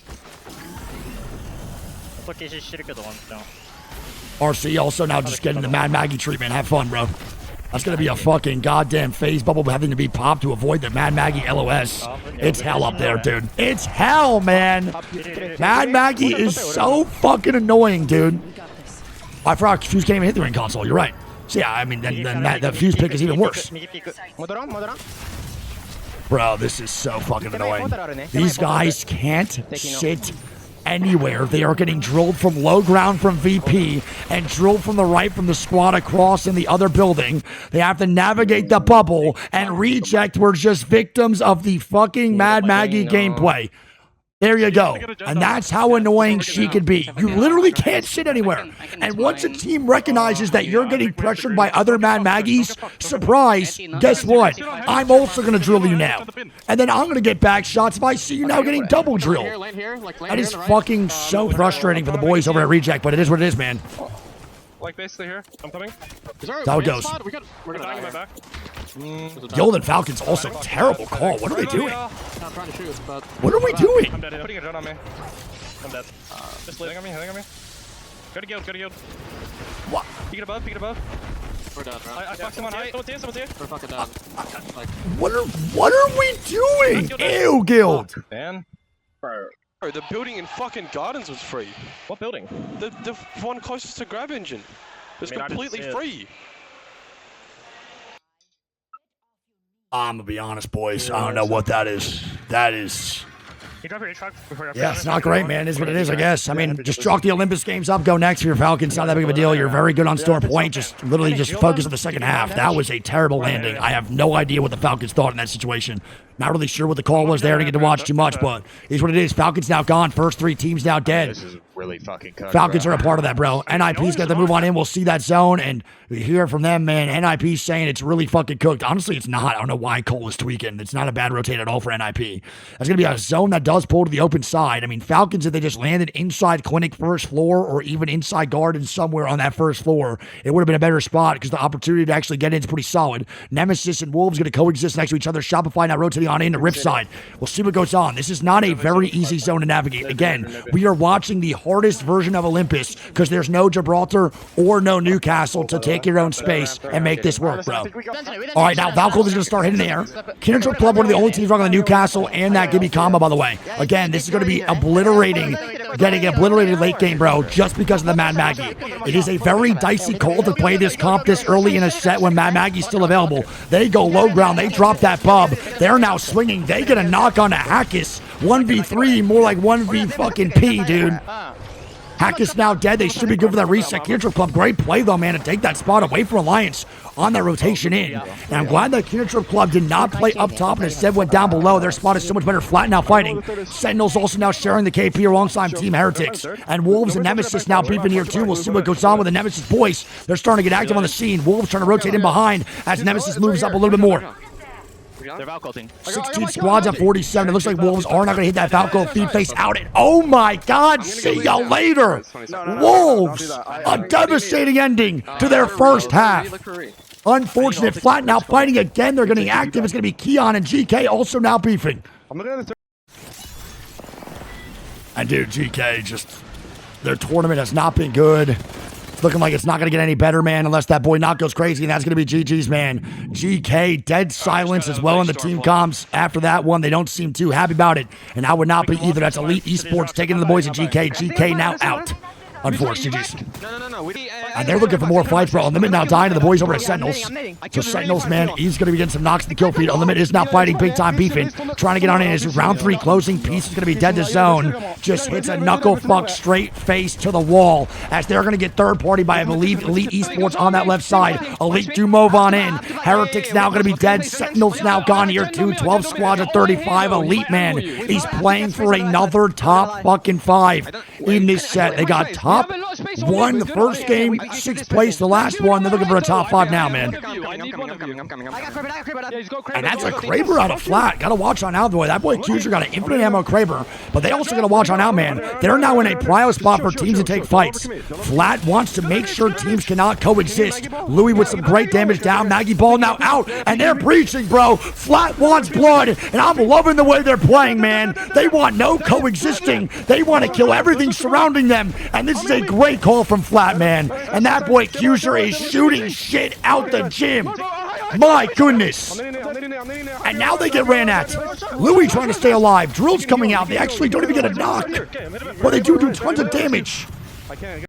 RC also now just getting the Mad Maggie treatment. Have fun, bro. That's going to be a fucking goddamn phase bubble having to be popped to avoid the Mad Maggie LOS. It's hell up there, dude. It's hell, man. Mad Maggie is so fucking annoying, dude. I forgot Fuse can't even hit the ring console. You're right. So yeah, I mean, then the Fuse pick is even worse. Bro, this is so fucking annoying. These guys can't sit anywhere. They are getting drilled from low ground from VP and drilled from the right from the squad across in the other building. They have to navigate the bubble and reject. We're just victims of the fucking Mad Maggie gameplay. There you go. And that's how annoying she could be. You literally can't sit anywhere. And once a team recognizes that you're getting pressured by other Mad Maggies, surprise, guess what? I'm also going to drill you now. And then I'm going to get back shots if I see you now getting double drilled. That is fucking so frustrating for the boys over at Reject, but it is what it is, man. Like basically here. I'm coming. That's how it goes. We're dying in my back. Golden Falcons also terrible call. What are they doing? What are we doing? I'm dead. Putting a drone on me. I'm dead. Just hitting on me. Go to guild. What? Peek it above. We're done, bro. I fucked someone high. Someone's here. We're fucking done. What are we doing? Ew, guild. Man. Bro, the building in fucking Gardens was free. What building? The one closest to Grab Engine. It's completely free. I'm gonna be honest, boys. I don't know what that is. That is. Yeah, it's not great, man. It is what it is, I guess. I mean, just chalk the Olympus games up. Go next for your Falcons. Not that big of a deal. You're very good on store point. Just literally just focus on the second half. That was a terrible landing. I have no idea what the Falcons thought in that situation. Not really sure what the call was there. Didn't get to watch too much, but it's what it is. Falcons now gone. First 3 teams now dead. This is really fucking cooked, Falcons are a part of that, bro. NIP's got to move on in. We'll see that zone, and we hear from them, man. NIP's saying it's really fucking cooked. Honestly, it's not. I don't know why Cole is tweaking. It's not a bad rotate at all for NIP. That's going to be a zone that does pull to the open side. I mean, Falcons, if they just landed inside Clinic first floor or even inside Garden somewhere on that first floor, it would have been a better spot because the opportunity to actually get in is pretty solid. Nemesis and Wolves going to coexist next to each other. Shopify now rotating on into Rift side. We'll see what goes on. This is not a very easy zone to navigate. Again, we are watching the hardest version of Olympus because there's no Gibraltar or no Newcastle to take your own space and make this work, bro. All right, now Valcold is going to start hitting the air. Kindred Club, one of the only teams running the Newcastle and that Gibby combo, by the way. Again, this is going to be getting obliterated late game, bro, just because of the Mad Maggie. It is a very dicey call to play this comp this early in a set when Mad Maggie's still available. They go low ground. They drop that bub. They're now swinging. They get a knock on a Hackis. 1v3, more like 1v fucking P, dude. Hackis now dead. They should be good for that reset. Kindred Club, great play, though, man, to take that spot away from Alliance on that rotation in. And I'm glad that Kindred Club did not play up top and instead went down below. Their spot is so much better flat now fighting. Sentinels also now sharing the KP alongside Team Heretics. And Wolves and Nemesis now beefing here, too. We'll see what goes on with the Nemesis boys. They're starting to get active on the scene. Wolves trying to rotate in behind as Nemesis moves up a little bit more. They're Valculting. 16 squads at 47. It looks like Wolves are not going to hit that Falco feed face out. Oh my God. See y'all later. Wolves, a devastating ending to their first half. Unfortunate. Flat now fighting again. They're getting active. It's going to be Keon and GK also now beefing. And dude, GK just, their tournament has not been good. Looking like it's not going to get any better, man, unless that boy Knock goes crazy, and that's going to be GG's, man. GK, dead silence as well in the team comms. After that one, they don't seem too happy about it, and I would not be either. That's Elite Esports taking to the boys at GK. GK now out. Unfortunately, GG's. No. And they're looking for more fights, bro. Unlimited now dying to the boys over at Sentinels. So Sentinels, man, he's going to be getting some knocks in the kill feed. Unlimited is now fighting big time beefing. Trying to get on in. His round 3 closing piece is going to be dead to zone. Just hits a knuckle fuck straight face to the wall as they're going to get third party by, I believe, Elite Esports on that left side. Elite do move on in. Heretics now going to be dead. Sentinels now gone here too. 12 squads at 35. Elite, man, he's playing for another top fucking 5 in this set. They got top 1 the first game, 6th place the last one. They're looking for a top 5 now, man. And that's a Kraber out of flat. Gotta watch on out, boy. That boy Cuser got an infinite ammo Kraber, but they also gotta watch on out, man. They're now in a prio spot for teams to take fights. Flat wants to make sure teams cannot coexist. Louis with some great damage down. Maggie Ball now out, and they're breaching, bro. Flat wants blood, and I'm loving the way they're playing, man. They want no coexisting. They want to kill everything surrounding them, and this is a great call from Flat, man. And that boy Cuser is shooting shit out the gym. My goodness. And now they get ran at. Louis trying to stay alive. Drill's coming out. They actually don't even get a knock, but they do tons of damage.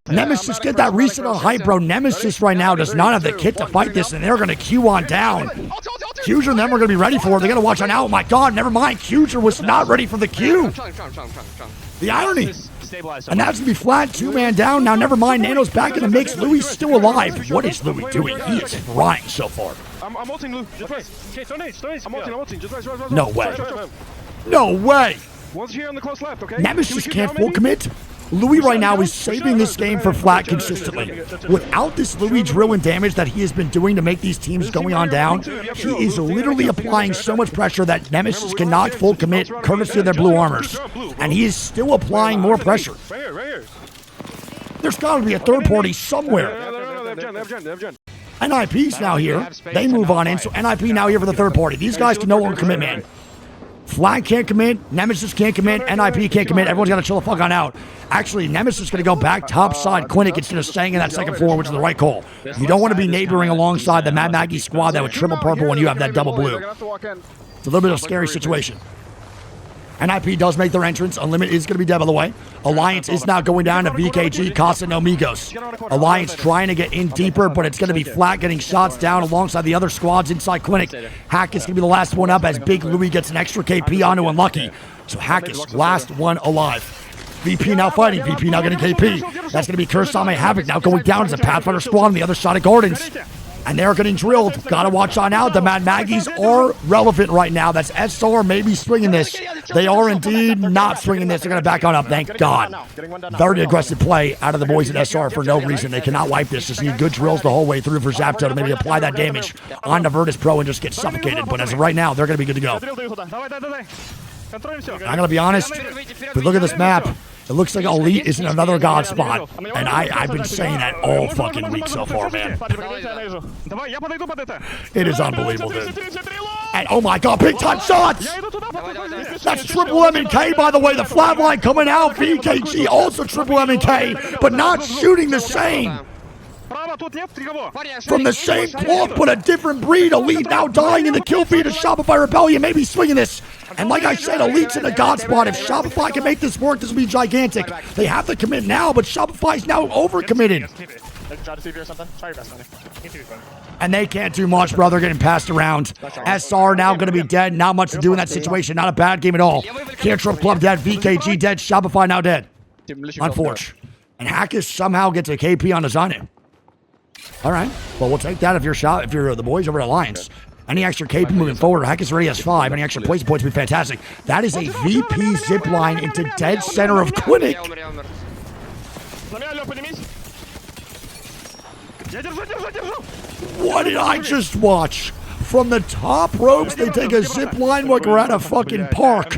Nemesis, get that reset on hype, bro. Nemesis right now does not have the kit to fight this, and they're going to queue on down. Cuser and them are going to be ready for it. They're going to watch on out. Oh my god, never mind. Cuser was not ready for the queue. The irony. And that's going to be Flat, 2-man down. Now, never mind. Nano's back in the mix. Louis is still alive. What is Louis doing? He is frying so far. I'm ulting, Lou. Just wait. Okay, don't age. I'm ulting. Just wait. No way. No way. One's here on the close left, okay? Nemesis can't full commit. Louis right now is saving this game for Flat consistently. Without this Louis drill and damage that he has been doing to make these teams going on down, he is literally applying so much pressure that Nemesis cannot full commit courtesy of their blue armors. And he is still applying more pressure. There's got to be a third party somewhere. NIP's now here. They move on in, so NIP now here for the third party. These guys can no longer commit, man. Flag can't commit, Nemesis can't commit, NIP can't commit. Everyone's got to chill the fuck on out. Actually, Nemesis is going to go back top side Quinnick instead of staying in that second floor, which is the right call. You don't want to be neighboring alongside the Mad Maggie squad that would triple purple when you have that double blue. It's a little bit of a scary situation. NIP does make their entrance. Unlimited is going to be dead, by the way. Alliance is now going down to VKG, Casa no Migos. Alliance trying to get in deeper, but it's going to be Flat getting shots down alongside the other squads inside Quinnick. Hack is going to be the last one up as Big Louis gets an extra KP onto Unlucky. So Hack is last one alive. VP now fighting. VP now getting KP. That's going to be Kursame Havoc now going down as a Pathfinder squad on the other side of Gardens. And they're getting drilled. Gotta watch on out. The Mad Maggies are relevant right now. That's SR maybe swinging this. They are indeed not swinging this. They're going to back on up. Thank God. Very aggressive play out of the boys at SR for no reason. They cannot wipe this. Just need good drills the whole way through for Zapto to maybe apply that damage on the Virtus Pro and just get suffocated. But as of right now, they're going to be good to go. I'm going to be honest. If we look at this map, it looks like Elite is in another god spot. And I've been saying that all fucking week so far, man. It is unbelievable, dude. And oh my god, big time shots! That's triple M&K, by the way. The flatline coming out. VKG also triple M&K, but not shooting the same. From the same cloth, but a different breed. Elite now dying in the kill feed of Shopify Rebellion. Maybe swinging this. And like I said, Elite's in a god spot. If Shopify can make this work, this will be gigantic. They have to commit now, but Shopify's now overcommitted. And they can't do much, bro. They're getting passed around. SR now going to be dead. Not much to do in that situation. Not a bad game at all. Cantrip Club dead. VKG dead. Shopify now dead. Unfortunate. And Hackus somehow gets a KP on Azanu. All right. Well, we'll take that if you're the boys over at Alliance. Any extra KP moving forward. Hackus already has 5. Any extra place points would be fantastic. That is a VP zip line into dead center of Quinnick. What did I just watch? From the top ropes, they take a zip line like we're at a fucking park.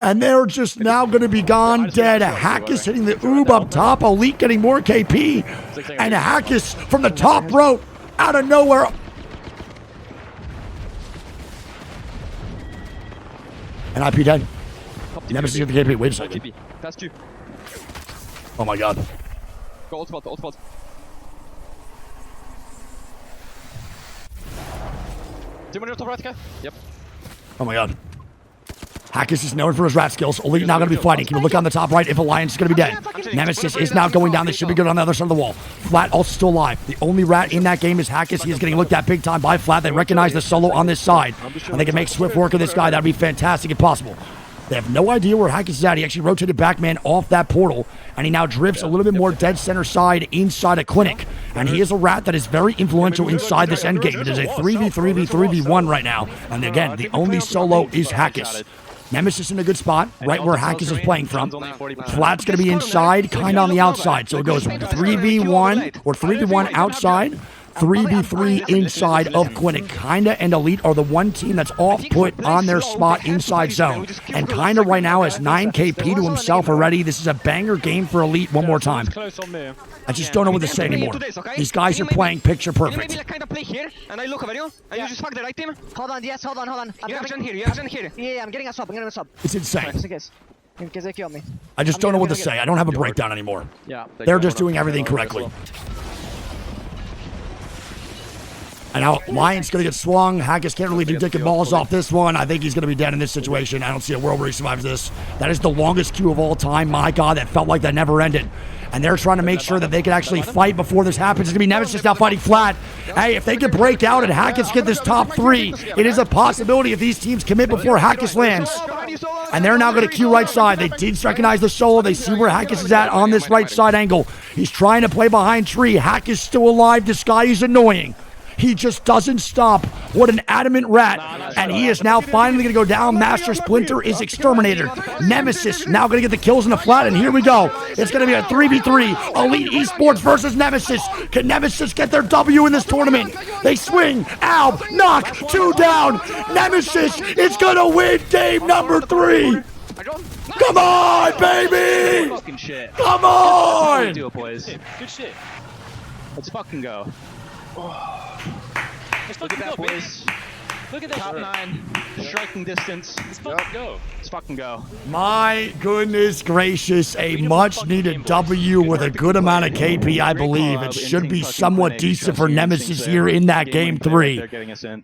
And they're just now going to be gone dead. Hackus hitting the oob up top. Elite getting more KP. And Hackus from the top rope out of nowhere. And IP dead. Nemesis get the KP. Wait a second. Oh my god. Yep. Oh my god. Hackers is known for his rat skills. Elite now going to be fighting. Keep a look on the top right if Alliance is going to be dead. Nemesis is now going down. They should be good on the other side of the wall. Flat also still alive. The only rat in that game is Hackers. He is getting looked at big time by Flat. They recognize the solo on this side. And they can make swift work of this guy. That would be fantastic if possible. They have no idea where Hackers is at. He actually rotated Backman off that portal, and he now drifts a little bit more dead center side inside a clinic. And he is a rat that is very influential inside this endgame. It is a 3v3v3v1 right now. And again, the only solo is Hackers. Nemesis in a good spot, right where Hackers is playing from. Flat's going to be inside, kind of on the outside. So it goes 3v1 or 3v1 outside. 3v3 inside of Clinic. Kinda and Elite are the one team that's off put on their spot inside zone. And Kinda right now has 9 KP to himself already. This is a banger game for Elite one more time. I just don't know what to say anymore. These guys are playing picture perfect. And I look over you, and you just fuck the right team. Hold on, yes, hold on. You have Jen here, you have Jen here. Yeah, I'm getting a sub, It's insane. In case they kill me. I just don't know what to say. I don't have a breakdown anymore. Yeah. They're just doing everything correctly. And now Lions going to get swung. Hackers can't really do dick and balls off this one. I think he's going to be dead in this situation. I don't see a world where he survives this. That is the longest queue of all time. My God, that felt like that never ended. And they're trying to make sure that they can actually fight before this happens. It's going to be Nemesis now fighting Flat. Hey, if they can break out and Hackers get this top 3, it is a possibility if these teams commit before Hackers lands. And they're now going to queue right side. They did recognize the solo. They see where Hackers is at on this right side angle. He's trying to play behind tree. Hackers still alive. This guy is annoying. He just doesn't stop. What an adamant rat. And he is now finally going to go down. Master Splinter is exterminated. Nemesis now going to get the kills in the flat. And here we go. It's going to be a 3v3. Elite Esports versus Nemesis. Can Nemesis get their W in this tournament? They swing. Alb. Knock. 2 down. Nemesis is going to win game number 3. Come on, baby. Fucking shit. Come on. Let's do it, boys. Good shit. Let's fucking go. Let's Look at fucking that, go, baby. boys. Look at that. Top 9, striking distance. Let's fucking go. Let's fucking go. My goodness gracious, a much-needed W with a good amount of KP, I believe. It should be somewhat decent for Nemesis here in that game 3.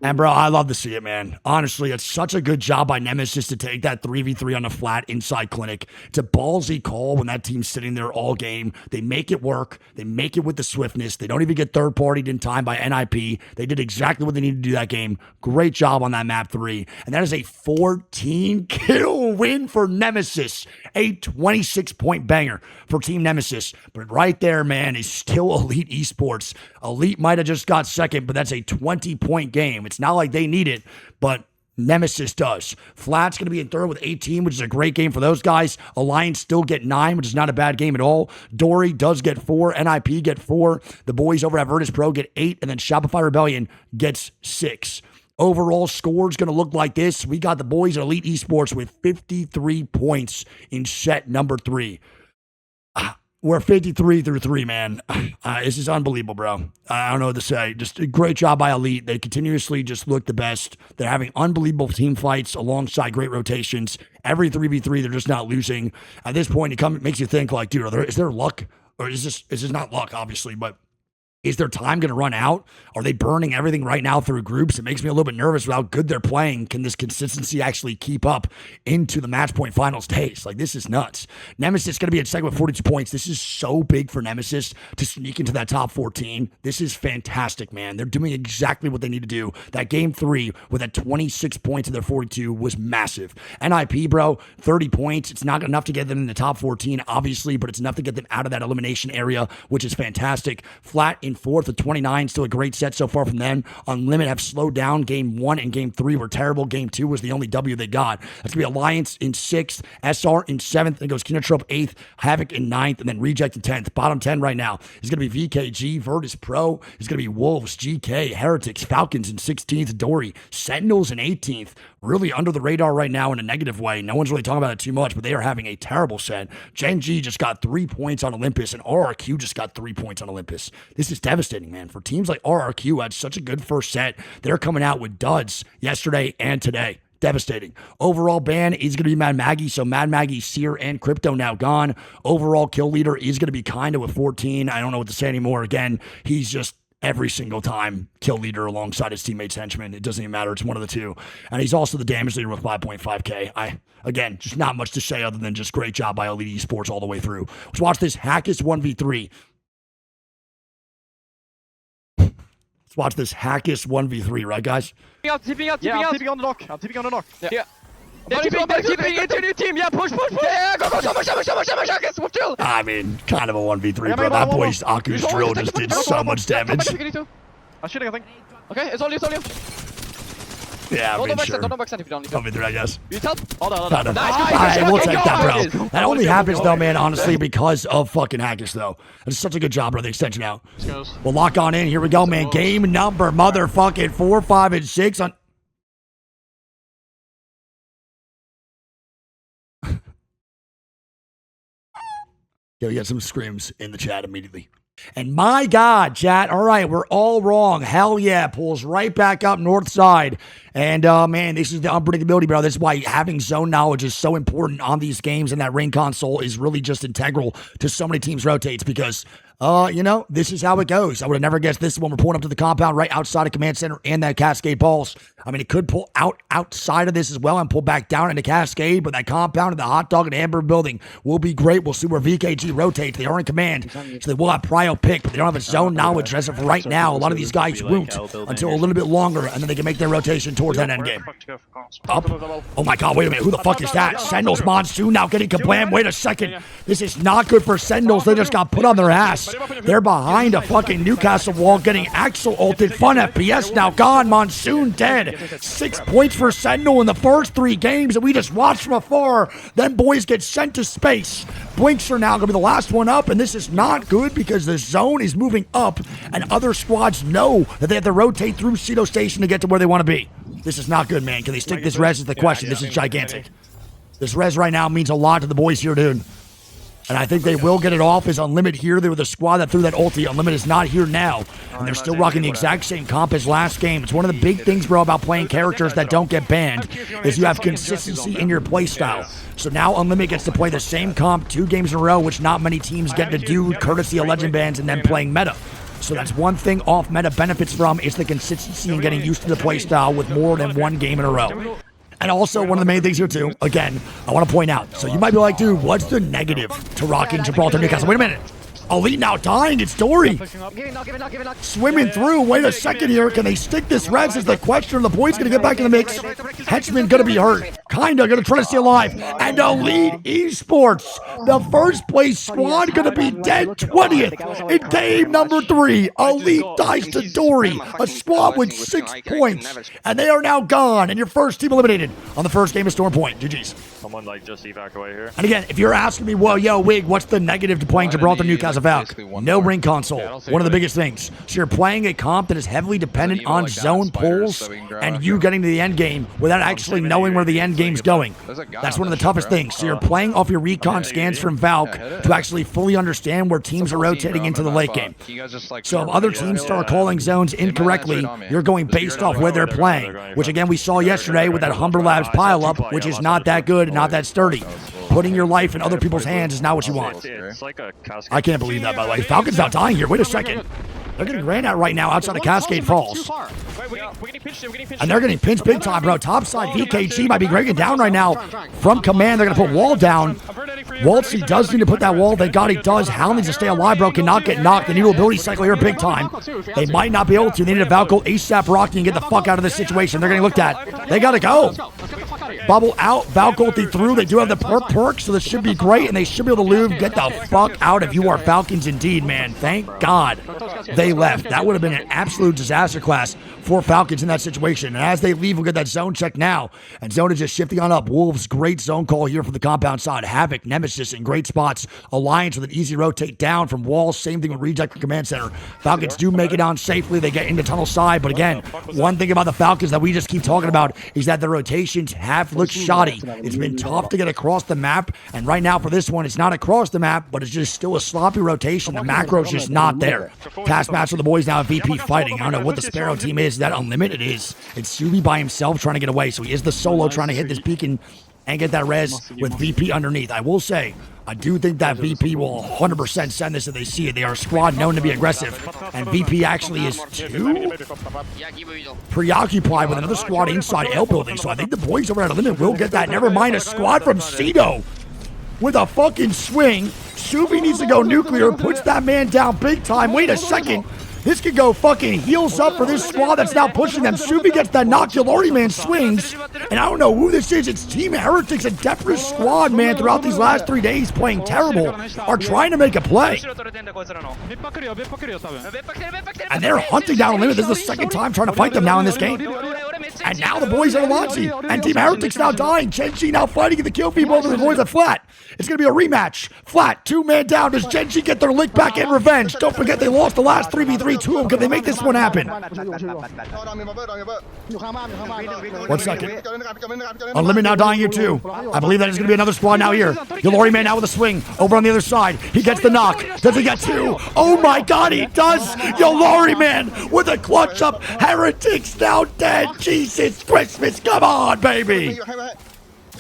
And, bro, I love to see it, man. Honestly, it's such a good job by Nemesis to take that 3v3 on the flat inside Clinic. It's a ballsy call when that team's sitting there all game. They make it work. They make it with the swiftness. They don't even get third-partied in time by NIP. They did exactly what they needed to do that game. Great job on that map 3. And that is a 14-kill win for Nemesis. A 26-point banger for Team Nemesis. But right there, man, is still Elite Esports. Elite might have just got second, but that's a 20-point game. It's not like they need it, but Nemesis does. Flat's going to be in third with 18, which is a great game for those guys. Alliance still get 9, which is not a bad game at all. Dory does get 4. NIP get 4. The boys over at Virtus Pro get 8. And then Shopify Rebellion gets 6. Overall score is going to look like this. We got the boys at Elite Esports with 53 points in set number 3. We're 53 through 3, man. This is unbelievable, bro. I don't know what to say. Just a great job by Elite. They continuously just look the best. They're having unbelievable team fights alongside great rotations. Every 3v3, they're just not losing. At this point, it makes you think, like, dude, is there luck? Or is this not luck, obviously, but is their time going to run out? Are they burning everything right now through groups? It makes me a little bit nervous with how good they're playing. Can this consistency actually keep up into the match point finals days? Like, this is nuts. Nemesis is going to be at second with 42 points. This is so big for Nemesis to sneak into that top 14. This is fantastic, man. They're doing exactly what they need to do. That game 3 with that 26 points in their 42 was massive. NIP, bro, 30 points. It's not enough to get them in the top 14, obviously, but it's enough to get them out of that elimination area, which is fantastic. Flat in 4th with 29, still a great set so far from them. Unlimited have slowed down. Game 1 and Game 3 were terrible. Game 2 was the only W they got. That's going to be Alliance in 6th, SR in 7th, and goes Kinotrope 8th, Havoc in 9th, and then Reject in 10th. Bottom 10 right now is going to be VKG, Virtus Pro, is going to be Wolves, GK, Heretics, Falcons in 16th, Dory, Sentinels in 18th. Really under the radar right now in a negative way. No one's really talking about it too much, but they are having a terrible set. Gen G just got 3 points on Olympus, and RRQ just got 3 points on Olympus. This is devastating, man. For teams like RRQ had such a good first set, they're coming out with duds yesterday and today. Devastating. Overall ban is going to be Mad Maggie, so Mad Maggie, Seer, and Crypto now gone. Overall kill leader is going to be Kinda with 14. I don't know what to say anymore. Again, he's just every single time kill leader alongside his teammates henchman. It doesn't even matter. It's one of the two. And he's also the damage leader with 5.5k. Again, just not much to say other than just great job by Elite Esports all the way through. Let's watch this Hackus 1v3. Let's watch this Hackus 1v3, right, guys? TPing out. Yeah, I'm TPing on the knock. Yeah. TPing into new team. Yeah, push. Yeah, go, so much, Hackus, chill. I mean, kind of a 1v3, bro. That boy's Aku's drill just did so much damage. I'm shooting, I think. Okay, it's all you. Yeah, I mean, sure. Don't back if you don't need to. 1v3, I guess. You help? Hold on. Nice. Nice. We'll take that, bro. That only happens, though, man, honestly, because of fucking Hackus, though. It's such a good job, bro, the extension out. We'll lock on in. Here we go, man. Game number motherfucking 4, 5, and 6 on... Yeah, we got some screams in the chat immediately. And my God, chat, all right, we're all wrong. Hell yeah, pulls right back up north side. And, man, this is the unpredictability, bro. This is why having zone knowledge is so important on these games, and that ring console is really just integral to so many teams' rotates because... you know, this is how it goes. I would have never guessed this when we're pulling up to the compound right outside of Command Center and that Cascade Balls. I mean, it could pull outside of this as well and pull back down into Cascade, but that compound and the hot dog and Amber building will be great. We'll see where VKG rotates. They are in command, so they will have prio pick, but they don't have a zone knowledge as of right now. A lot of these guys won't until a little bit longer, and then they can make their rotation towards that end game. Up. Oh my God, wait a minute. Who the fuck is that? Sentinels Monsoon now getting kablam. Wait a second. This is not good for Sentinels. They just got put on their ass. They're behind a fucking Newcastle wall getting Axel ulted. Fun FPS now gone. Monsoon dead. 6 points for Sentinel in the first 3 games that we just watched from afar. Then boys get sent to space. Blinks are now going to be the last one up, and this is not good because the zone is moving up, and other squads know that they have to rotate through Cedo Station to get to where they want to be. This is not good, man. Can they stick this res is the question. This is gigantic. This res right now means a lot to the boys here, dude. And I think they will get it off. Is Unlimited here? They were the squad that threw that ulti. Unlimited is not here now. And they're still rocking the exact same comp as last game. It's one of the big things, bro, about playing characters that don't get banned is you have consistency in your play style. So now Unlimited gets to play the same comp 2 games in a row, which not many teams get to do courtesy of legend bans and then playing meta. So that's one thing off meta benefits from is the consistency and getting used to the play style with more than 1 game in a row. And also, one of the main things here, too, again, I want to point out. So you might be like, dude, what's the negative to rocking Gibraltar Newcastle? Wait a minute. Elite now dying. It's Dory. Swimming through. Wait a second here. Can they stick this res is the question. The boy's going to get back in the mix. Henchman going to be hurt. Kinda going to try to stay alive. And Elite Esports, the first place squad, going to be dead 20th in game number 3. Elite dies to Dory, a squad with 6 points. And they are now gone. And your first team eliminated on the first game of Storm Point. GG's. Someone like just evac away here. And again, if you're asking me, well, yo, Wig, what's the negative to playing Gibraltar Newcastle Valk? No ring console. One of the biggest things. So you're playing a comp that is heavily dependent on zone pulls and you getting to the end game without actually knowing where the end game's going. That's one of the toughest things. So you're playing off your recon scans from Valk to actually fully understand where teams are rotating into the late game. So if other teams start calling zones incorrectly, you're going based off where they're playing, which again we saw yesterday with that Humber Labs pileup, which is not that good, not that sturdy. Putting your life in other people's hands is not what you want. I can't believe that, by the way. Falcon's not dying here. Wait a second. They're getting ran at right now outside of Cascade Falls. And they're getting pinched big time, bro. Topside VKG might be breaking down right now. From command, they're going to put wall down. Waltzy does need to put that wall. Thank God he does. Hal needs to stay alive, bro. Cannot get knocked. They need an ability cycle here big time. They might not be able to. They need a Valkyrie ASAP Rocky and get the fuck out of this situation. They're getting looked at. They got to go. Bubble out. Valkyrie through. They do have the perk, so this should be great, and they should be able to live. Get the fuck out if you are Falcons indeed, man. Thank God they left. That would have been an absolute disaster class for Falcons in that situation. And as they leave, we'll get that zone check now. And zone is just shifting on up. Wolves, great zone call here from the compound side. Havoc, Nemesis in great spots. Alliance with an easy rotate down from walls. Same thing with reject from command center. Falcons do make it on safely. They get into tunnel side. But again, one thing about the Falcons that we just keep talking about is that the rotations have looked shoddy. It's been tough to get across the map. And right now for this one, it's not across the map, but it's just still a sloppy rotation. The macro's just not there. Taskmaster, the boys now at VP fighting. I don't know what the Sparrow team is. That Unlimited is. It's Subi by himself trying to get away. So he is the solo trying to hit this beacon and get that res with VP underneath. I will say, I do think that VP will 100% send this if they see it. They are a squad known to be aggressive. And VP actually is too preoccupied with another squad inside L building. So I think the boys over at Limit will get that. Never mind a squad from Cedo with a fucking swing. Suvi needs to go nuclear, puts that man down big time. Wait a second. This could go fucking heels up for this squad that's now pushing them. Suvi gets that knock. Yolori, man, swings. And I don't know who this is. It's Team Heretics, a desperate squad, man, throughout these last 3 days playing terrible, are trying to make a play. And they're hunting down Limit. This is the second time trying to fight them now in this game. And now the boys are Alonzi. And Team Heretics now dying. Genji now fighting in the kill feed over the boys at Flat. It's going to be a rematch. Flat, 2-man down. Does Genji get their lick back in revenge? Don't forget they lost the last 3v3 to them. Can they make this one happen? 1 second. Unlimited now dying here too. I believe that is going to be another squad now here. Yolori man now with a swing. Over on the other side. He gets the knock. Does he get 2? Oh my god, he does! Yolori man with a clutch up. Heretics now dead. Jesus Christmas. Come on, baby.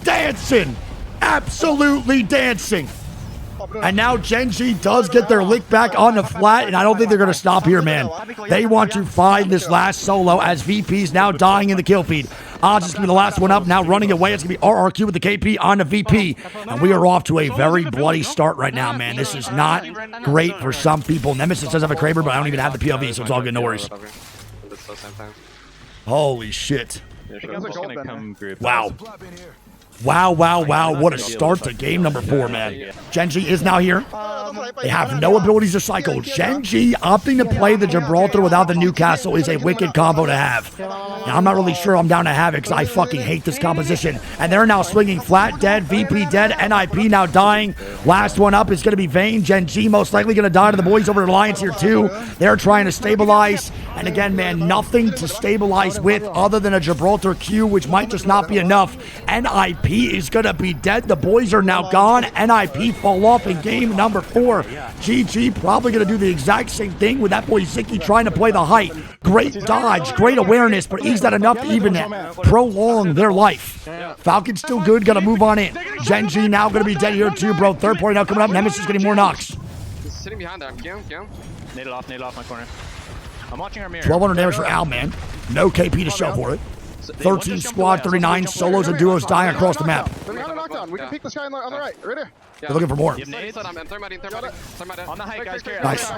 Dancing. Absolutely dancing. And now Genji does get their lick back on the Flat, and I don't think they're going to stop here, man. They want to find this last solo as VP's now dying in the kill feed. Oz is going to be the last one up, now running away. It's going to be RRQ with the KP on the VP. And we are off to a very bloody start right now, man. This is not great for some people. Nemesis does have a Kraber, but I don't even have the POV, so it's all good, no worries. Holy shit. Wow. Wow, what a start to game number 4, man. Genji is now here. They have no abilities to cycle. Genji opting to play the Gibraltar without the Newcastle is a wicked combo to have. Now, I'm not really sure I'm down to have it because I fucking hate this composition. And they're now swinging Flat dead, VP dead, NIP now dying. Last one up is going to be Vayne. Genji most likely going to die to the boys over at Alliance here too. They're trying to stabilize. And again, man, nothing to stabilize with other than a Gibraltar Q, which might just not be enough. NIP is going to be dead. The boys are now gone. NIP fall off in game number 4. GG probably going to do the exact same thing with that boy Ziki trying to play the height. Great dodge, great awareness, but is that enough to even prolong their life? Falcon's still good, going to move on in. Genji now going to be dead here too, bro. Third party now coming up. Nemesis getting more knocks. Sitting behind there. Naded off my corner. I'm watching our mirror. 1200 damage for Al, man. No KP to show for it. 13 squad, 39 solos and duos dying across the map. We can peek this guy on the right. Right here. They're looking for more. On the height, guys. Nice.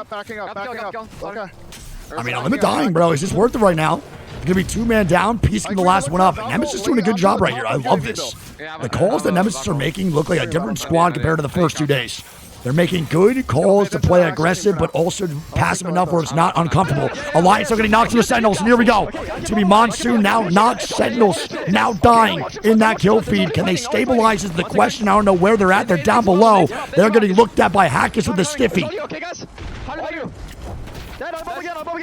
Backing up. Okay. I mean, Limit dying, bro. Is this worth it right now? It's going to be 2-man down, piecing the last one up. And Nemesis is doing a good job right here. I love this. The calls that Nemesis are making look like a different squad compared to the first 2 days. They're making good calls to play aggressive, but also passive enough where it's not uncomfortable. Alliance are getting knocked to the Sentinels, and here we go. It's going to be Monsoon now, not Sentinels, now dying in that kill feed. Can they stabilize is the question. I don't know where they're at. They're down below. They're getting looked at by Hackus with the Stiffy.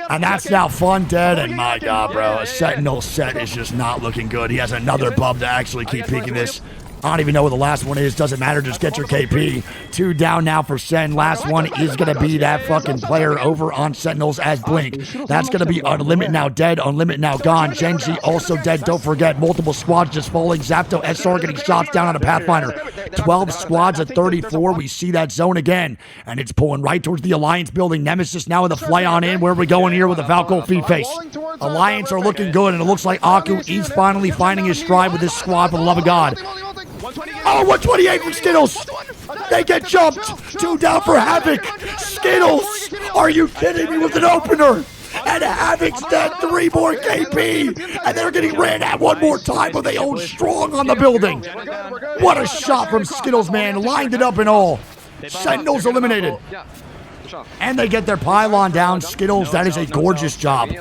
And that's now Fun dead, and my god, bro, a Sentinel set is just not looking good. He has another bub to actually keep peeking this. I don't even know what the last one is. Doesn't matter. Just get your KP. 2 down now for Sen. Last one is going to be that fucking player over on Sentinels as Blink. That's going to be Unlimited now dead. Unlimited now gone. Genji also dead. Don't forget, multiple squads just falling. Zapto SR getting shots down on a Pathfinder. 12 squads at 34. We see that zone again. And it's pulling right towards the Alliance building. Nemesis now with a fly on in. Where are we going here with the Falco feed face? Alliance are looking good, and it looks like Aku is finally finding his stride with this squad, for the love of God. Oh, 128 from Skittles. They get jumped. 2 down for Havoc. Skittles, are you kidding me with an opener? And Havoc's dead. 3 more KP. And they're getting ran at one more time, but they hold strong on the building. What a shot from Skittles, man. Lined it up and all. Sentinels eliminated. And they get their pylon down. Skittles, that is a gorgeous job.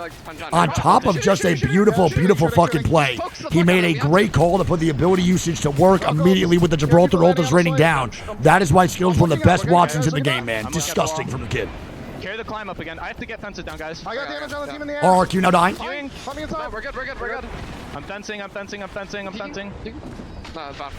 On top of just a beautiful, beautiful fucking play. He made a great call to put the ability usage to work immediately with the Gibraltar ultras raining down. That is why Skittles one of the best Watsons in the game, man. Disgusting from the kid. Carry the climb up again. I have to get fences down, guys. I got damage on the team in the air. RRQ now dying. We're good. I'm fencing.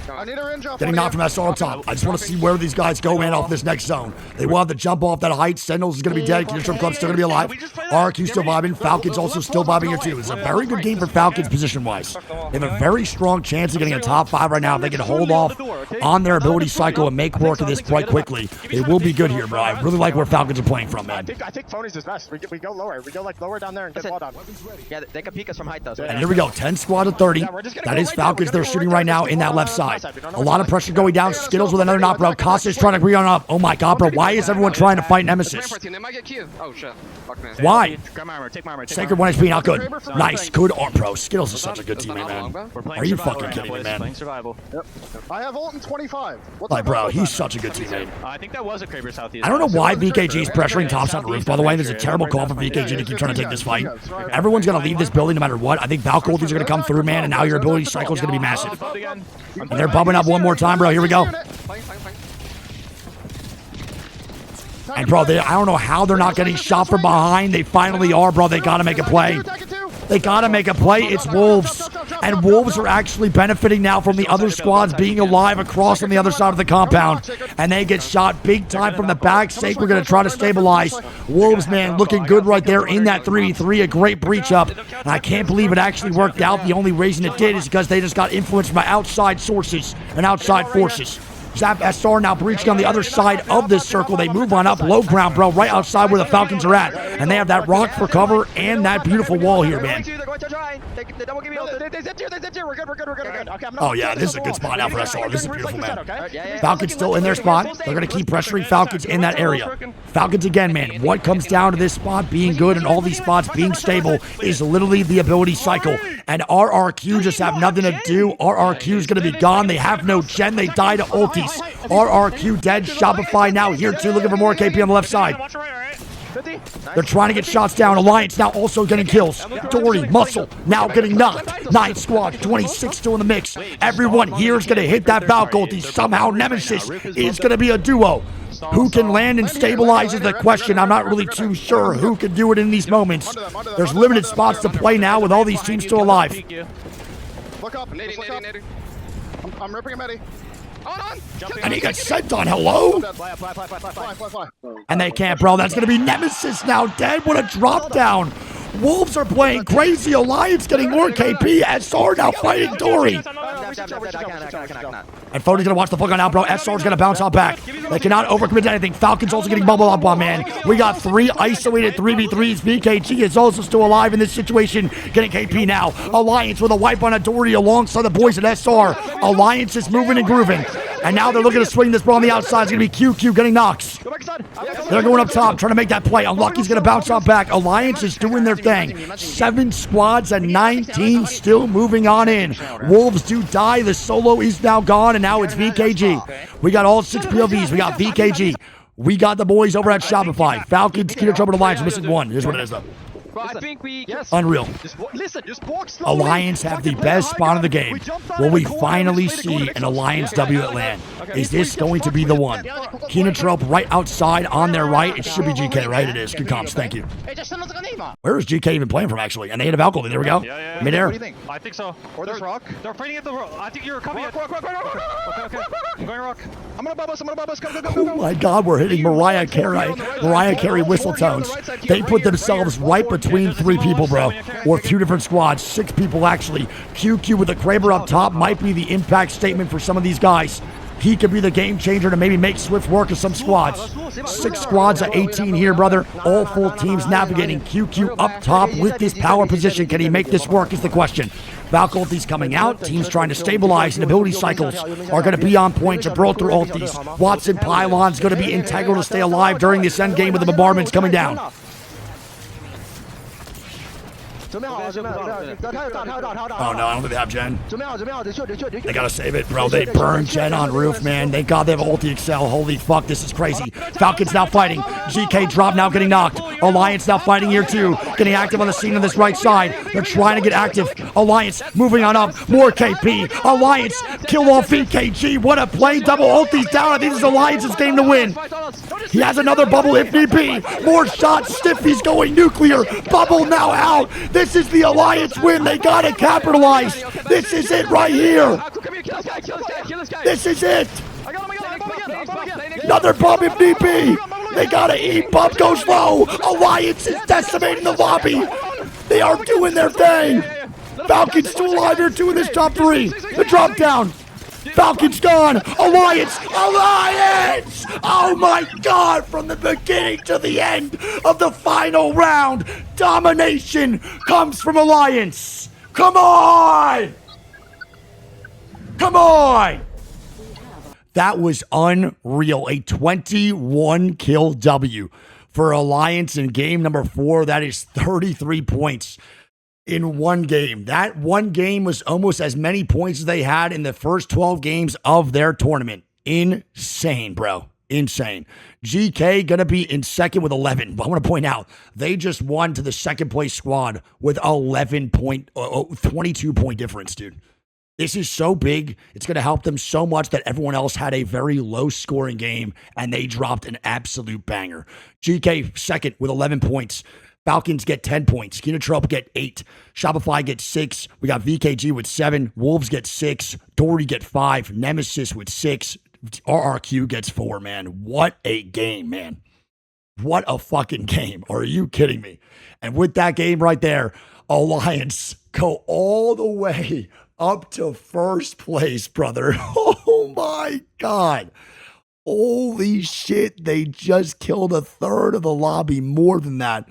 I need a range off. Getting knocked from SR on top. I just want to see where these guys go, man, off this next zone. They will have to jump off that height. Sentinels is going to be dead. Kinderstrom Club's still going to be alive. RQ still vibing. Falcons also still vibing here, too. It's a very good game for Falcons position-wise. They have a very strong chance of getting a top 5 right now. If they can hold off on their ability cycle and make work of this quite quickly, they will be good here, bro. I really like where Falcons are playing from, man. I think Phony's is best. We go lower. We go like lower down there and get ball down. Yeah, they can peek us from height though. So And here we go. 10 squad to 30. That is Falcons they're shooting right now in that left side. A lot of pressure going down. Skittles with another knock, bro. Costa is trying to agree on up. Oh my god, bro. Why is everyone trying to fight Nemesis? Oh shit. Fuck man. Why? Grab my armor. Take my armor. Sacred 1 HP, not good. Nice. Good arm, bro. Skittles is such a good teammate, man. Are you fucking kidding me, man? Playing survival. I have ult in 25. Like, bro, he's such a good teammate. I think that was a Kraber Southeast. I don't know why VKG is pressuring tops on the roof, by the way. There's a terrible call for VKG to keep trying to take this fight. Everyone's going to leave this building no matter what. I think Valk ultis are going to come through, man, and now your ability cycle is going to be massive. And they're bumping up one more time, bro. Here we go. And, bro, I don't know how they're not getting shot from behind. They finally are, bro. They got to make a play. They got to make a play. It's Wolves. And Wolves are actually benefiting now from the other squads being alive across on the other side of the compound. And they get shot big time from the back. Sake, we're going to try to stabilize. Wolves, man, looking good right there in that 3v3. A great breach up. And I can't believe it actually worked out. The only reason it did is because they just got influenced by outside sources and outside forces. Zap SR now breaching on the other side of this circle. They move on up low ground, bro, right outside where the Falcons are at. And they have that rock for cover and that beautiful wall here, man. Oh, yeah, this is a good spot now for SR. This is beautiful, man. Falcons still in their spot. They're going to keep pressuring Falcons in that area. Falcons again, man. What comes down to this spot being good and all these spots being stable is literally the ability cycle. And RRQ just have nothing to do. RRQ is going to be gone. They have no gen. They die to ultis. RRQ dead. Shopify now here too, looking for more KP on the left side. They're trying to get shots down. Alliance now also getting kills. Dory, Muscle now getting knocked. 9 squad, 26 still in the mix. Everyone here is going to hit that Valk ulti. Somehow Nemesis is going to be a duo. Who can land and stabilize is the question. I'm not really too sure who can do it in these moments. There's limited spots to play now with all these teams still alive. Look up. I'm ripping him, Eddie. And he gets sent on. Hello? And they can't, bro. That's going to be Nemesis now dead. What a drop down. Wolves are playing crazy. Alliance getting more KP. SR now fighting Dory. And Fody's going to watch the fuck on out, bro. SR's going to bounce out back. They cannot overcommit to anything. Falcons also getting bubbled up on, man. We got 3 isolated 3v3s. VKG is also still alive in this situation. Getting KP now. Alliance with a wipe on a Dory alongside the boys at SR. Alliance is moving and grooving. And now they're looking to swing this ball on the outside. It's going to be QQ getting knocks. They're going up top, trying to make that play. Unlucky's going to bounce out back. Alliance is doing their thing. 7 squads and 19 still moving on in. Wolves do die. The solo is now gone, and now it's VKG. We got all 6 POVs. We got VKG. We got the boys over at Shopify. Falcons, Keto Trouble, Alliance missing 1. Here's what it is, though. I think we... Unreal. Alliance have the best spawn of the game. Will we finally see an Alliance W at land? Is this going to be the one? Kenotrope right outside on their right. It should be GK, right? It is. Good comps. Thank you. Where is GK even playing from, actually? And they hit a Valkyrie. There we go. Midair. What do you think? I think so. Or this rock. They're fighting at the rock. I think you're coming. Okay. I'm going rock. I'm going to bubble us. Go. Oh my god, we're hitting Mariah Carey whistle tones. They put themselves right between 3 people, bro. Or 2 different squads. 6 people, actually. QQ with a Kraber up top might be the impact statement for some of these guys. He could be the game changer to maybe make swift work of some squads. 6 squads at 18 here, brother. All full teams navigating. QQ up top with this power position. Can he make this work is the question. Valk ulti's coming out. Teams trying to stabilize, and ability cycles are going to be on point. Gibraltar ultis. Watson pylon's going to be integral to stay alive during this end game with the bombardments coming down. Oh no, I don't think they have gen. They gotta save it, bro. They burn gen on roof, man. Thank God they have ulti excel. Holy fuck, this is crazy. Falcons now fighting. GK drop now getting knocked. Alliance now fighting here too. Getting active on the scene on this right side. They're trying to get active. Alliance moving on up. More KP. Alliance kill off VKG. What a play. Double ultis down. I think this is Alliance's game to win. He has another bubble if need be. More shots. Stiffy's going nuclear. Bubble now out. This is the Alliance win. They got to capitalize. This is it right here. Come here, kill this guy, kill this guy, kill this guy. This is it. I got him again. Another bump if need be. They got to eat. Bump goes low. Alliance is decimating the lobby. They are doing their thing. Falcons still alive here too in this top 3. The drop down. Falcons gone. Alliance. Alliance. Oh my God. From the beginning to the end of the final round, domination comes from Alliance. Come on. Come on. That was unreal. A 21 kill W for Alliance in game number 4. That is 33 points in one game. That one game was almost as many points as they had in the first 12 games of their tournament. Insane, bro. Insane. GK going to be in second with 11. But I want to point out, they just won to the second place squad with 22 point difference, dude. This is so big. It's going to help them so much that everyone else had a very low scoring game and they dropped an absolute banger. GK second with 11 points. Falcons get 10 points. Kinotrope get 8. Shopify gets 6. We got VKG with 7. Wolves get 6. Dory get 5. Nemesis with 6. RRQ gets 4, man. What a game, man. What a fucking game. Are you kidding me? And with that game right there, Alliance go all the way up to first place, brother. Oh my God. Holy shit. They just killed a third of the lobby, more than that,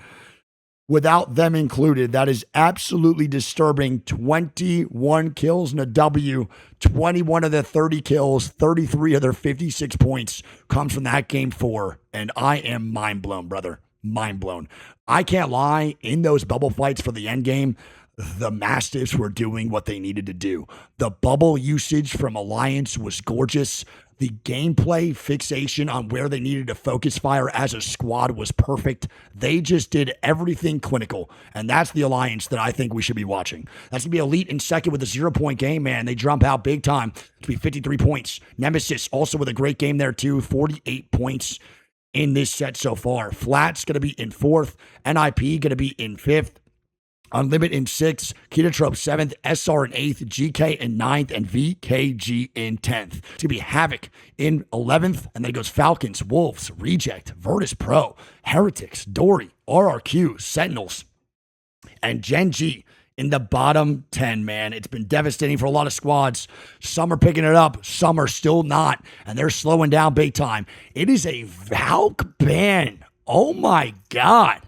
without them included. That is absolutely disturbing. 21 kills and a W. 21 of their 30 kills, 33 of their 56 points comes from that game 4. And I am mind blown, brother. Mind blown. I can't lie. In those bubble fights for the end game, the Mastiffs were doing what they needed to do. The bubble usage from Alliance was gorgeous. The gameplay fixation on where they needed to focus fire as a squad was perfect. They just did everything clinical, and that's the Alliance that I think we should be watching. That's going to be Elite in second with a 0-point game, man. They jump out big time to be 53 points. Nemesis also with a great game there too, 48 points in this set so far. Flat's going to be in 4th. NIP going to be in 5th. Unlimit in 6th, Kinotrope 7th, SR in 8th, GK in 9th, and VKG in 10th. It's going to be Havoc in 11th, and then it goes Falcons, Wolves, Reject, Virtus Pro, Heretics, Dory, RRQ, Sentinels, and Gen G in the bottom 10, man. It's been devastating for a lot of squads. Some are picking it up, some are still not, and they're slowing down big time. It is a Valk ban. Oh my God.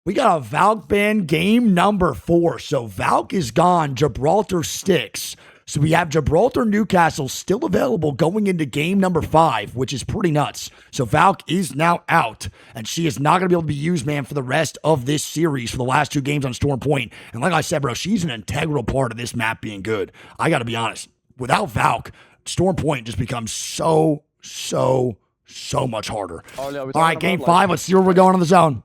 We got a Valk ban game number 4. So Valk is gone. Gibraltar sticks. So we have Gibraltar Newcastle still available going into game number 5, which is pretty nuts. So Valk is now out, and she is not going to be able to be used, man, for the rest of this series for the last 2 games on Storm Point. And like I said, bro, she's an integral part of this map being good. I got to be honest. Without Valk, Storm Point just becomes so much harder. All right, game 5. Let's see where we're going on the zone.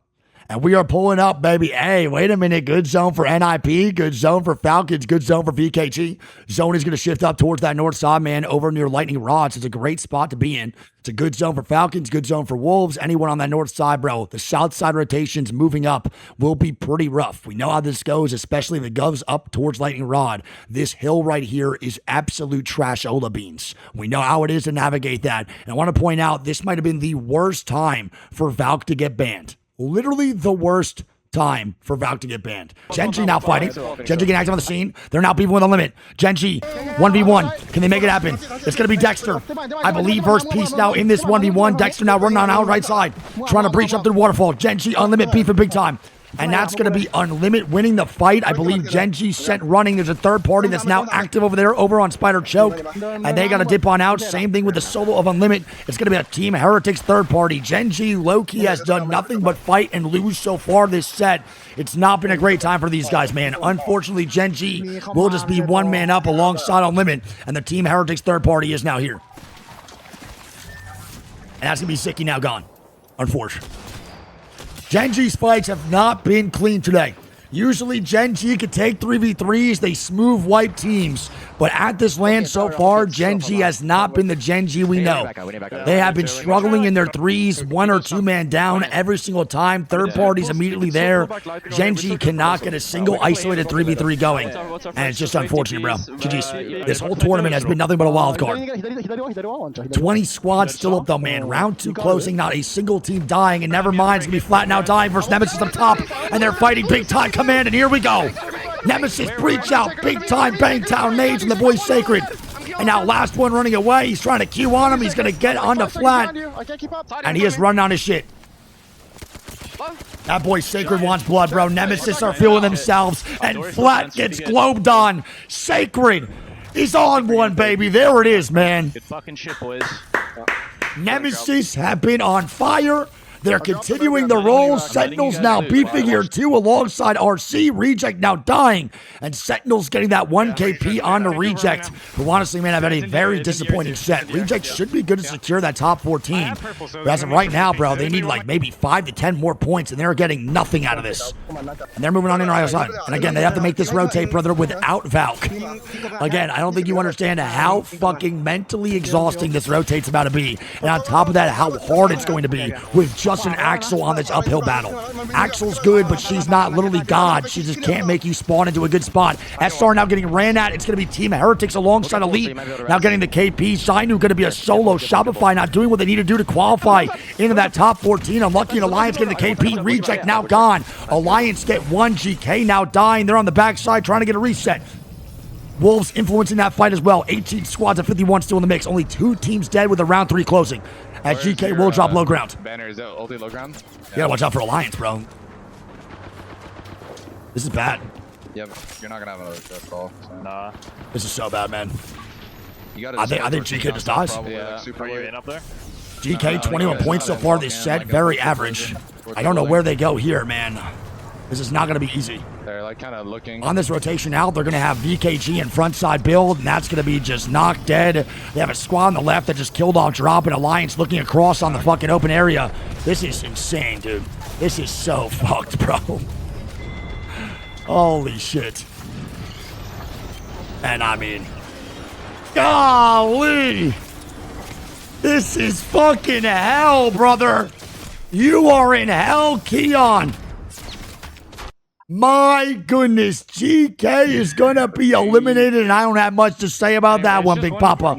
And we are pulling up, baby. Hey, wait a minute. Good zone for NIP. Good zone for Falcons. Good zone for VKG. Zone is going to shift up towards that north side, man, over near Lightning Rods. It's a great spot to be in. It's a good zone for Falcons. Good zone for Wolves. Anyone on that north side, bro. The south side rotations moving up will be pretty rough. We know how this goes, especially if it goes up towards Lightning Rod. This hill right here is absolute trashola beans. We know how it is to navigate that. And I want to point out, this might have been the worst time for Valk to get banned. Literally the worst time for Valk to get banned. Genji now fighting. Genji getting active on the scene. They're now people with a limit. Genji, 1v1. Can they make it happen? It's going to be Dexter. I believe versus Peace now in this 1v1. Dexter now running on our right side. Trying to breach up the waterfall. Genji, Unlimit, beef for big time. And that's going to be Unlimit winning the fight. I believe Genji sent running. There's a third party that's now active over there, over on Spider Choke. And they got to dip on out. Same thing with the solo of Unlimit. It's going to be a Team Heretics third party. Genji, low-key, has done nothing but fight and lose so far this set. It's not been a great time for these guys, man. Unfortunately, Genji will just be one man up alongside Unlimit. And the Team Heretics third party is now here. And that's going to be Sicky now gone. Unfortunately. Genji's fights have not been clean today. Usually Gen G could take 3v3s. They smooth wipe teams. But at this land so far, Gen G has not been the Gen G we know. They have been struggling in their threes, 1 or 2 man down every single time. Third parties immediately there. Gen G cannot get a single isolated 3v3 going. And it's just unfortunate, bro. GG's. This whole tournament has been nothing but a wild card. 20 squads still up though, man. Round 2 closing, not a single team dying. And never mind, it's going to be flat now dying versus Nemesis up top. And they're fighting big time command, and here we go. Nemesis breach out, big time Bangtown nades from the boy Sacred. And now last one running away. He's trying to Q on him. He's going to get on the flat. And he has run on his shit. That boy Sacred wants blood, bro. Nemesis are feeling themselves. And flat gets globed on. Sacred is on one, baby. There it is, man. Good fucking shit, boys. Nemesis have been on fire. They're continuing the roll. Sentinels now beefing here too alongside RC. Reject now dying. And Sentinels getting that 1 KP on the Reject. Who honestly, man, have had a very disappointing set. Reject should be good to secure that top 14. But as of right now, bro, they need like maybe 5 to 10 more points, and they're getting nothing out of this. And they're moving on in right side. And again, they have to make this rotate, brother, without Valk. Again, I don't think you understand how fucking mentally exhausting this rotate's about to be. And on top of that, how hard it's going to be with just an Axel on this uphill battle. Axel's good, but she's not literally God. She just can't make you spawn into a good spot. SR now getting ran at. It's going to be Team Heretics alongside Elite. Now getting the KP. Shainu going to be a solo. Shopify not doing what they need to do to qualify into that top 14. Unlucky and Alliance getting the KP. Reject now gone. Alliance get 1. GK now dying. They're on the backside trying to get a reset. Wolves influencing that fight as well. 18 squads of 51 still in the mix. Only 2 teams dead with the round 3 closing. As GK will drop low ground. Banner, is that ulti low ground? You gotta watch out for Alliance, bro. This is bad. Yeah, but you're not gonna have another death call. So. Nah. This is so bad, man. You I think GK just dies. Yeah. Are you in up there? GK, 21 points so far this set. Very average. I don't know where they go here, man. This is not going to be easy. They're like kind of looking. On this rotation out, they're going to have VKG and frontside build, and that's going to be just knocked dead. They have a squad on the left that just killed off drop, and Alliance looking across on the fucking open area. This is insane, dude. This is so fucked, bro. Holy shit. And I mean, golly. This is fucking hell, brother. You are in hell, Keon. My goodness, GK is going to be eliminated, and I don't have much to say about that one, Big Papa.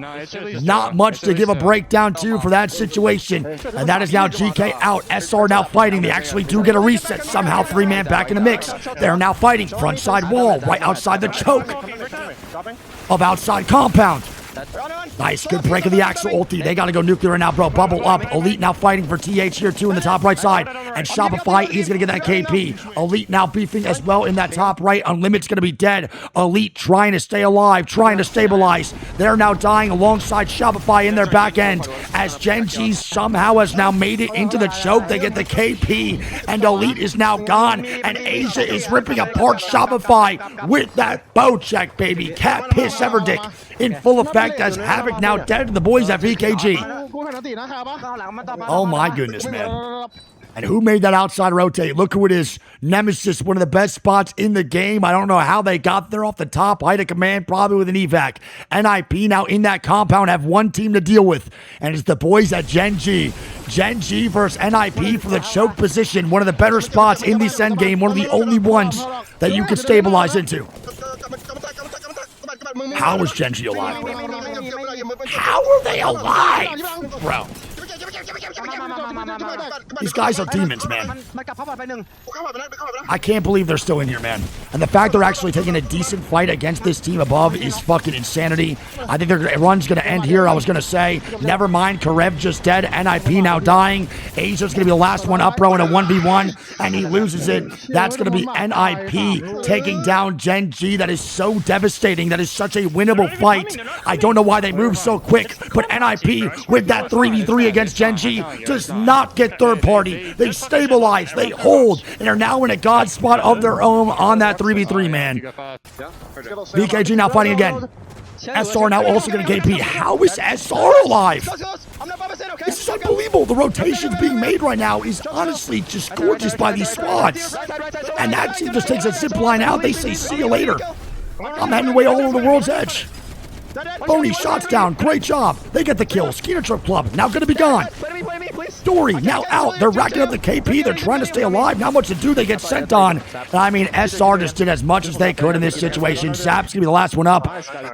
Not much to give a breakdown to for that situation. And that is now GK out. SR now fighting. They actually do get a reset. Somehow 3-man back in the mix. They're now fighting. Front side wall, right outside the choke of outside compound. Nice, good break of the Axel ulti. They got to go nuclear now, bro. Bubble up. Elite now fighting for TH here, too, in the top right side. And Shopify is going to get that KP. Elite now beefing as well in that top right. Unlimited's going to be dead. Elite trying to stay alive, trying to stabilize. They're now dying alongside Shopify in their back end. As Gen G somehow has now made it into the choke, they get the KP. And Elite is now gone. And Asia is ripping apart Shopify with that bow check, baby. Cat piss Everdick in full effect as Havoc now dead to the boys at VKG. Oh my goodness, man. And who made that outside rotate? Look who it is. Nemesis, one of the best spots in the game. I don't know how they got there off the top. Height of command, probably with an evac. NIP now in that compound have one team to deal with. And it's the boys at Gen G. Gen G versus NIP for the choke position. One of the better spots in this endgame. One of the only ones that you can stabilize into. How is Gen G alive, bro? How are they alive, bro? These guys are demons, man. I can't believe they're still in here, man. And the fact they're actually taking a decent fight against this team above is fucking insanity. I think their run's going to end here. I was going to say, never mind. Karev just dead. NIP now dying. Asia's going to be the last one up, bro, in a 1v1. And he loses it. That's going to be NIP taking down Gen G. That is so devastating. That is such a winnable fight. I don't know why they move so quick. But NIP with that 3v3 against Gen G does not get third party. They stabilize, they hold, and are now in a god spot of their own on that 3v3, man. VKG now fighting again. SR now also going to KP. How is SR alive? This is unbelievable. The rotations being made right now is honestly just gorgeous by these squads. And that team just takes a zip line out. They say, see you later. I'm heading away all over the world's edge. Boney shots down. Great job. They get the kill. Skeeter Trip Club now going to be gone. Dory now out. They're racking up the KP. They're trying to stay alive. Not much to do. They get sent on. I mean, SR just did as much as they could in this situation. Zap's going to be the last one up.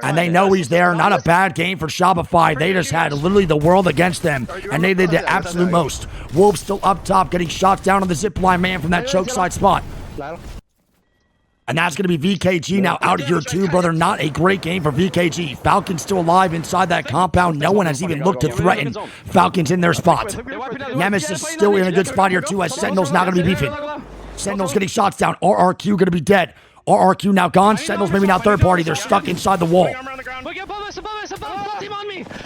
And they know he's there. Not a bad game for Shopify. They just had literally the world against them. And they did the absolute most. Wolves still up top getting shots down on the zipline man from that choke side spot. And that's going to be VKG now out of here too, brother. Not a great game for VKG. Falcons still alive inside that compound. No one has even looked to threaten Falcons in their spot. Nemesis still in a good spot here too, as Sentinel's now going to be beefing. Sentinel's getting shots down. RRQ going to be dead. RRQ now gone. Sentinel's maybe now third party. They're stuck inside the wall.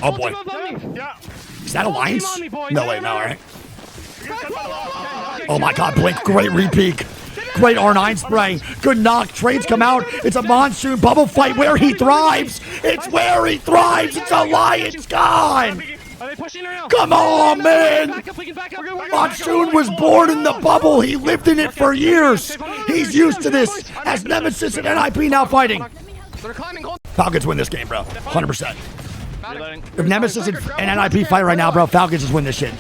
Oh boy. Is that Alliance? No way, no, all right. Oh my God, Blink, great repeat. Great R9 spray. Good knock. Trades come out. It's a monsoon bubble fight where he thrives. It's where he thrives. It's Alliance gone. Come on, man. Monsoon was born in the bubble. He lived in it for years. He's used to this as Nemesis and NIP now fighting. Falcons win this game, bro. 100%. If Nemesis and NIP fight right now, bro, Falcons just win this shit.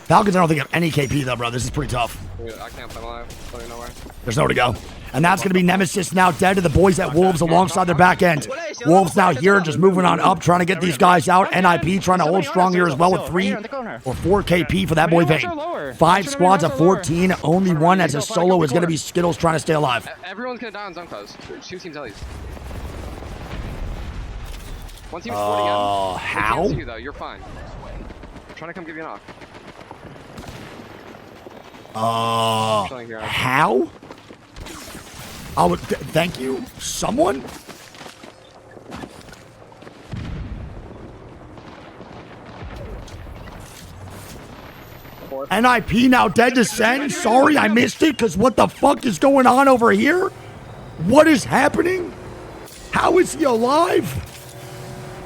Falcons, I don't think have any KP though, bro. This is pretty tough. I can't play alive. Nowhere. There's nowhere to go. And that's going to be Nemesis now dead to the boys at Wolves alongside their back end. Wolves now here just moving on up, trying to get these guys out. NIP trying to hold strong here as well with 3 or 4 KP for that boy Vayne. 5 squads of 14. Only one as a solo is going to be Skittles trying to stay alive. Everyone's going to die on zone close. 2 teams at least. One team's 40 again. How? You, though. You're fine. I'm trying to come give you a knock. How? I would thank you. Someone? NIP now dead to send. Sorry, I missed it because what the fuck is going on over here? What is happening? How is he alive?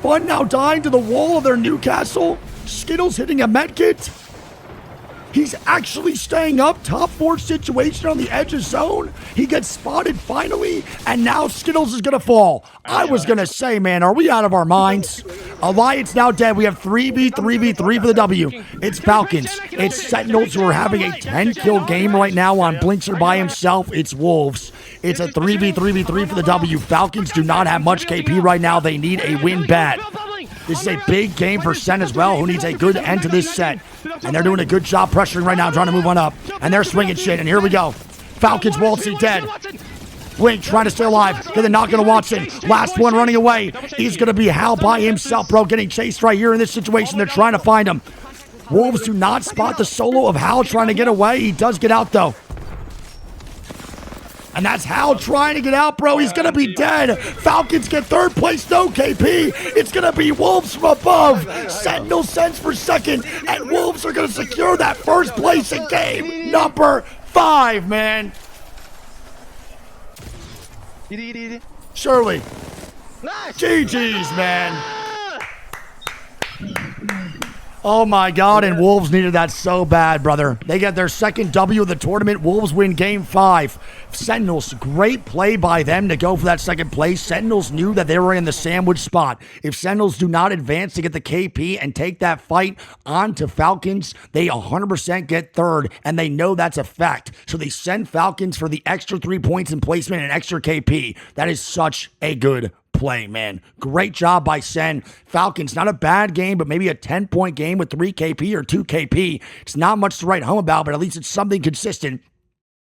Fun now dying to the wall of their Newcastle. Skittles hitting a medkit. He's actually staying up. Top 4 situation on the edge of zone. He gets spotted finally, and now Skittles is going to fall. I was going to say, man, are we out of our minds? Alliance now dead. We have 3v3v3 for the W. It's Falcons. It's Sentinels who are having a 10-kill game right now on Blinkster by himself. It's Wolves. It's a 3v3v3 for the W. Falcons do not have much KP right now. They need a win bad. This is a big game for Sen as well, who needs a good end to this set. And they're doing a good job pressuring right now, trying to move on up. And they're swinging shit, and here we go. Falcons, Waltzy dead. Blink trying to stay alive. Get the knock into Watson. Last one running away. He's going to be Hal by himself, bro, getting chased right here in this situation. They're trying to find him. Wolves do not spot the solo of Hal trying to get away. He does get out, though. And that's Hal trying to get out, bro. He's going to be dead. Falcons get third place, no KP. It's going to be Wolves from above. Sentinel sends for second. And Wolves are going to secure that first place in game number 5, man. Shirley. GG's, man. Oh my God, and Wolves needed that so bad, brother. They get their second W of the tournament. Wolves win game 5. Sentinels, great play by them to go for that second place. Sentinels knew that they were in the sandwich spot. If Sentinels do not advance to get the KP and take that fight on to Falcons, they 100% get third, and they know that's a fact. So they send Falcons for the extra 3 points in placement and extra KP. That is such a good play, man. Great job by Sen. Falcons, not a bad game, but maybe a 10-point game with 3 KP or 2 KP. It's not much to write home about, but at least it's something consistent.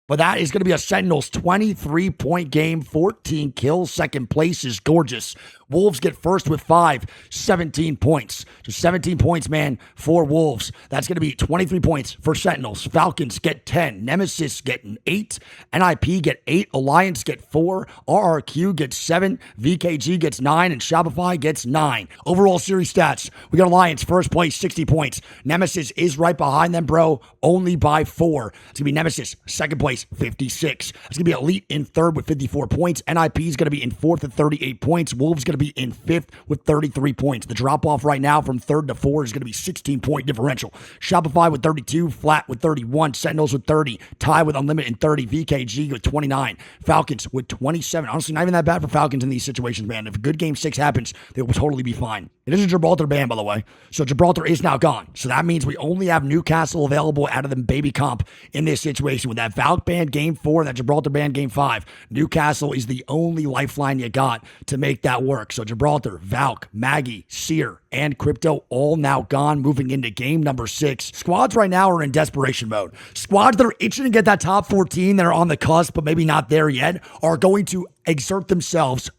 But that is going to be a Sentinels 23-point game, 14 kills. Second place is gorgeous. Wolves get first with 5, 17 points. So 17 points, man, for Wolves. That's going to be 23 points for Sentinels. Falcons get 10. Nemesis get 8. NIP get 8. Alliance get 4. RRQ gets 7. VKG gets 9. And Shopify gets 9. Overall series stats, we got Alliance first place, 60 points. Nemesis is right behind them, bro, only by 4. It's going to be Nemesis second place, is 56. It's going to be Elite in third with 54 points. NIP is going to be in fourth at 38 points. Wolves going to be in fifth with 33 points. The drop-off right now from third to fourth is going to be 16-point differential. Shopify with 32, Flat with 31, Sentinels with 30, Ty with Unlimited in 30, VKG with 29, Falcons with 27. Honestly, not even that bad for Falcons in these situations, man. If a good game 6 happens, they will totally be fine. It is a Gibraltar ban, by the way. So Gibraltar is now gone. So that means we only have Newcastle available out of the baby comp in this situation. With that Valk ban game 4 and that Gibraltar ban game 5, Newcastle is the only lifeline you got to make that work. So Gibraltar, Valk, Maggie, Seer, and Crypto all now gone, moving into game number 6. Squads right now are in desperation mode. Squads that are itching to get that top 14 that are on the cusp but maybe not there yet are going to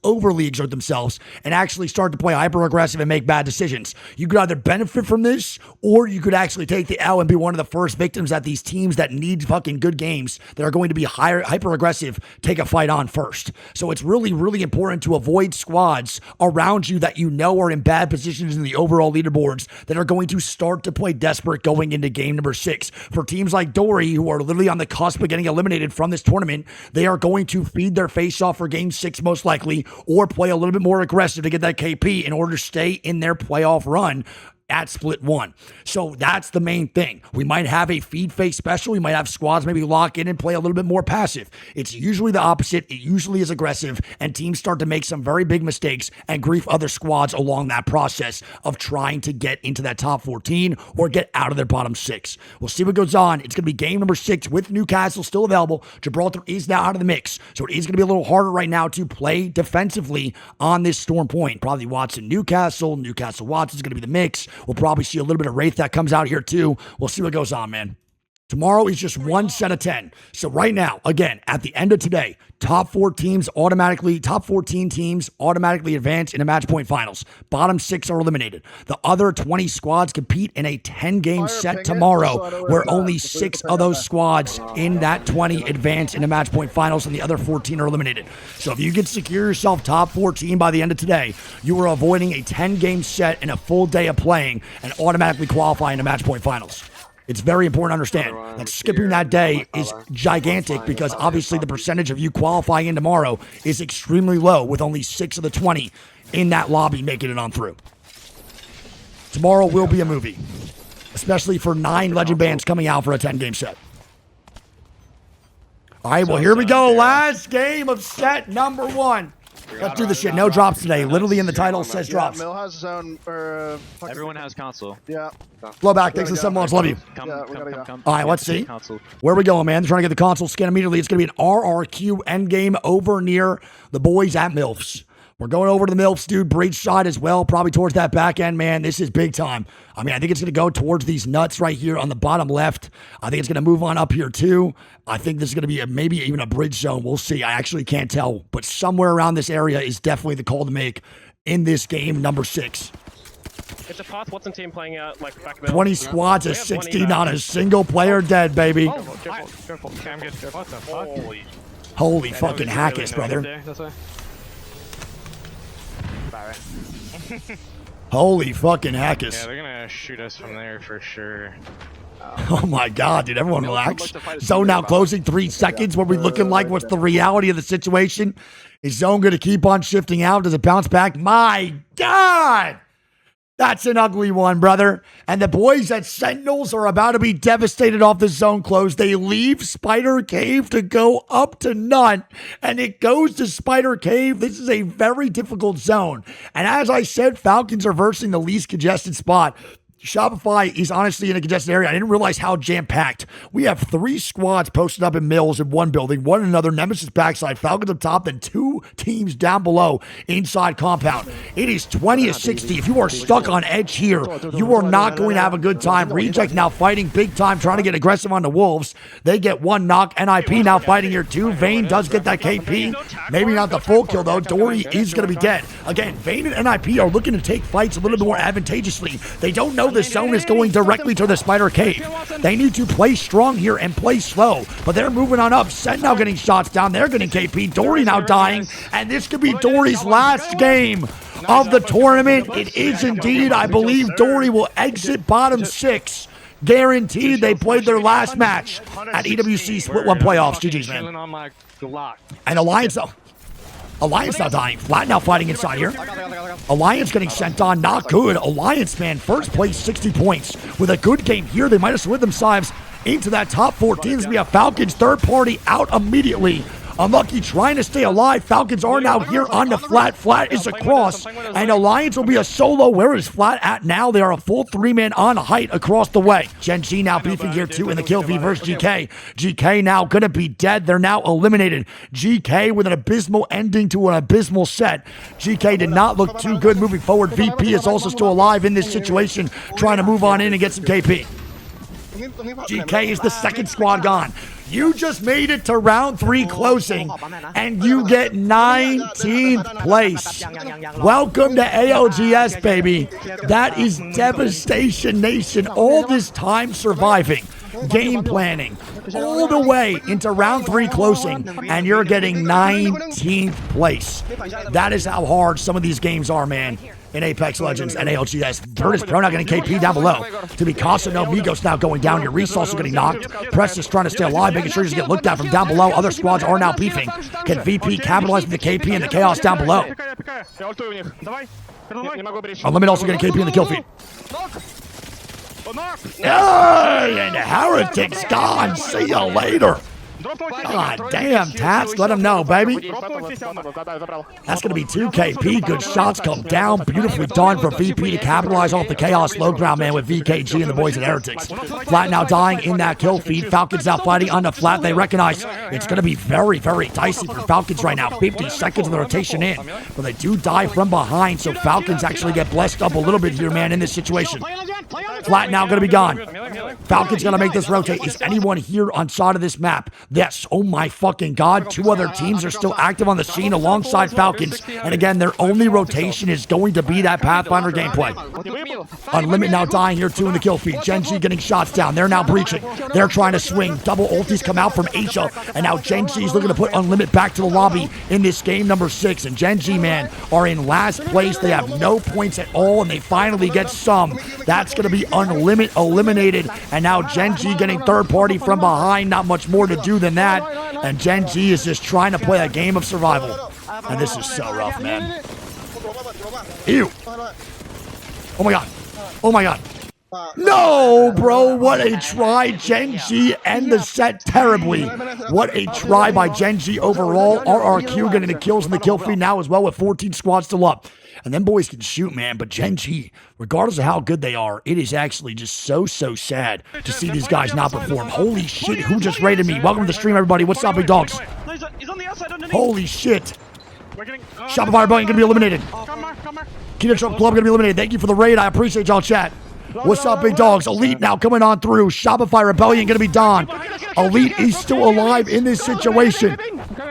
overly exert themselves, and actually start to play hyper-aggressive and make bad decisions. You could either benefit from this, or you could actually take the L and be one of the first victims that these teams that need fucking good games that are going to be hyper-aggressive take a fight on first. So it's really, really important to avoid squads around you that you know are in bad positions in the overall leaderboards that are going to start to play desperate going into game number 6. For teams like Dory, who are literally on the cusp of getting eliminated from this tournament, they are going to feed their face off for game 6 most likely, or play a little bit more aggressive to get that KP in order to stay in their playoff run at split 1. So that's the main thing. We might have a feed phase special. We might have squads maybe lock in and play a little bit more passive. It's usually the opposite. It usually is aggressive, and teams start to make some very big mistakes and grief other squads along that process of trying to get into that top 14 or get out of their bottom 6. We'll see what goes on. It's going to be game number 6 with Newcastle still available. Gibraltar is now out of the mix, so it is going to be a little harder right now to play defensively on this Storm Point. Probably Watson Newcastle Watson is going to be the mix. We'll probably see a little bit of Wraith that comes out here too. We'll see what goes on, man. Tomorrow is just 1 set of 10. So right now, again, at the end of today, top 14 teams automatically advance into match point finals. Bottom 6 are eliminated. The other 20 squads compete in a 10-game set tomorrow, where only 6 of those squads in that 20 advance into match point finals, and the other 14 are eliminated. So if you can secure yourself top 14 by the end of today, you are avoiding a 10-game set and a full day of playing and automatically qualifying to match point finals. It's very important to understand that skipping that day is gigantic, because obviously the percentage of you qualifying in tomorrow is extremely low, with only 6 of the 20 in that lobby making it on through. Tomorrow will be a movie, especially for 9 legend bands coming out for a 10-game set. All right, well, here we go. Last game of set number 1. Let's do this shit. No drops today. Literally in the title says drops. Mill has his own. Everyone has console. Yeah. Blow back. Thanks for the 7 months. Love you. Come. All right, let's see. Where are we going, man? They're trying to get the console scan immediately. It's going to be an RRQ endgame over near the boys at MILFs. We're going over to the MILFs, dude. Breach side as well, probably towards that back end, man. This is big time. I mean, I think it's going to go towards these nuts right here on the bottom left. I think it's going to move on up here, too. I think this is going to be maybe even a bridge zone. We'll see. I actually can't tell. But somewhere around this area is definitely the call to make in this game, number 6. It's a path. What's the team playing out like back middle? 20 squads of 16 on a single player dead, baby. Oh, careful. Okay, I'm good. What the fuck? Holy fucking Hackus, brother. Holy fucking Hackus. Yeah, they're gonna shoot us from there for sure. Oh my God, dude, everyone relax. Zone now closing 3 seconds. What are we looking like? What's the reality of the situation? Is Zone going to keep on shifting out? Does it bounce back? My God! That's an ugly one, brother. And the boys at Sentinels are about to be devastated off the zone close. They leave Spider Cave to go up to none, and it goes to Spider Cave. This is a very difficult zone. And as I said, Falcons are versing the least congested spot. Shopify is honestly in a congested area. I didn't realize how jam-packed. We have 3 squads posted up in Mills in one building, one in another, Nemesis backside, Falcons up top, then 2 teams down below inside compound. It is 20-60. If you are stuck on edge here, you are not going to have a good time. Reject now fighting big time, trying to get aggressive on the Wolves. They get 1 knock. NIP now fighting here too. Vayne does get that KP. Maybe not the full kill though. Dory is going to be dead. Again, Vayne and NIP are looking to take fights a little bit more advantageously. They don't know the zone is going directly to the Spider Cave. They need to play strong here and play slow, but they're moving on up. Sen now getting shots down. They're getting KP. Dory now dying, and this could be Dory's last game of the tournament. It is indeed. I believe Dory will exit bottom 6. Guaranteed they played their last match at EWC Split 1 playoffs. GG's, man. On my Glock. And Alliance, though. Alliance now dying. Flat now fighting inside here. Alliance getting sent on. Not good. Alliance, man, first place 60 points. With a good game here, they might have slid themselves into that top 14. This will be a Falcons third party out immediately. Unlucky trying to stay alive. Falcons are now here on the Flat. Flat is across. And Alliance will be a solo. Where is Flat at now? They are a full 3-man on height across the way. Gen G now beefing here too in the kill feed versus GK. GK now going to be dead. They're now eliminated. GK with an abysmal ending to an abysmal set. GK did not look too good moving forward. VP is also still alive in this situation, trying to move on in and get some KP. GK is the second squad gone. You just made it to round 3 closing, and you get 19th place. Welcome to ALGS, baby. That is Devastation Nation. All this time surviving, game planning, all the way into round 3 closing, and you're getting 19th place. That is how hard some of these games are, man. In Apex Legends and ALGS. Virtus Pro now getting KP down below. To be Casa, no Migos now going down. Your Reese also getting knocked. Press is trying to stay alive, making sure he doesn't get looked at from down below. Other squads are now beefing. Can VP capitalize with the KP and the chaos down below? Unlimited also getting KP in the kill feed. Hey, and Heretic's gone. See you later. God damn, Tats. Let him know, baby. That's going to be 2 KP. Good shots come down. Beautifully done for VP to capitalize off the chaos low ground, man, with VKG and the boys at Heretics. Flat now dying in that kill feed. Falcons now fighting on the Flat. They recognize it's going to be very, very dicey for Falcons right now. 50 seconds of the rotation in. But they do die from behind, so Falcons actually get blessed up a little bit here, man, in this situation. Flat now going to be gone. Falcons going to make this rotate. Is anyone here on side of this map? Yes. Oh my fucking God. 2 other teams are still active on the scene alongside Falcons. And again, their only rotation is going to be that Pathfinder gameplay. Unlimited now dying here too in the kill feed. Gen G getting shots down. They're now breaching. They're trying to swing. Double ultis come out from Asia. And now Gen G is looking to put Unlimited back to the lobby in this game number 6. And Gen G, man, are in last place. They have no points at all. And they finally get some. That's going to be Unlimited eliminated. And now Gen G getting third party from behind. Not much more to do than that. And Gen G is just trying to play a game of survival. And this is so rough, man. Ew. Oh my God. Oh my God. No, bro. What a try. Gen G end the set terribly. What a try by Gen G overall. RRQ getting the kills in the kill feed now as well with 14 squads still up. And them boys can shoot, man. But Gen G, regardless of how good they are, it is actually just so sad to see these guys not perform. Holy shit, who just raided me? Welcome to the stream, everybody. What's up, big dogs? Holy shit. Shopify button gonna be eliminated. Keto Trump Club gonna be eliminated. Thank you for the raid. I appreciate y'all, chat. What's up, big dogs? Elite now coming on through. Shopify Rebellion gonna be done. Elite is still alive in this situation.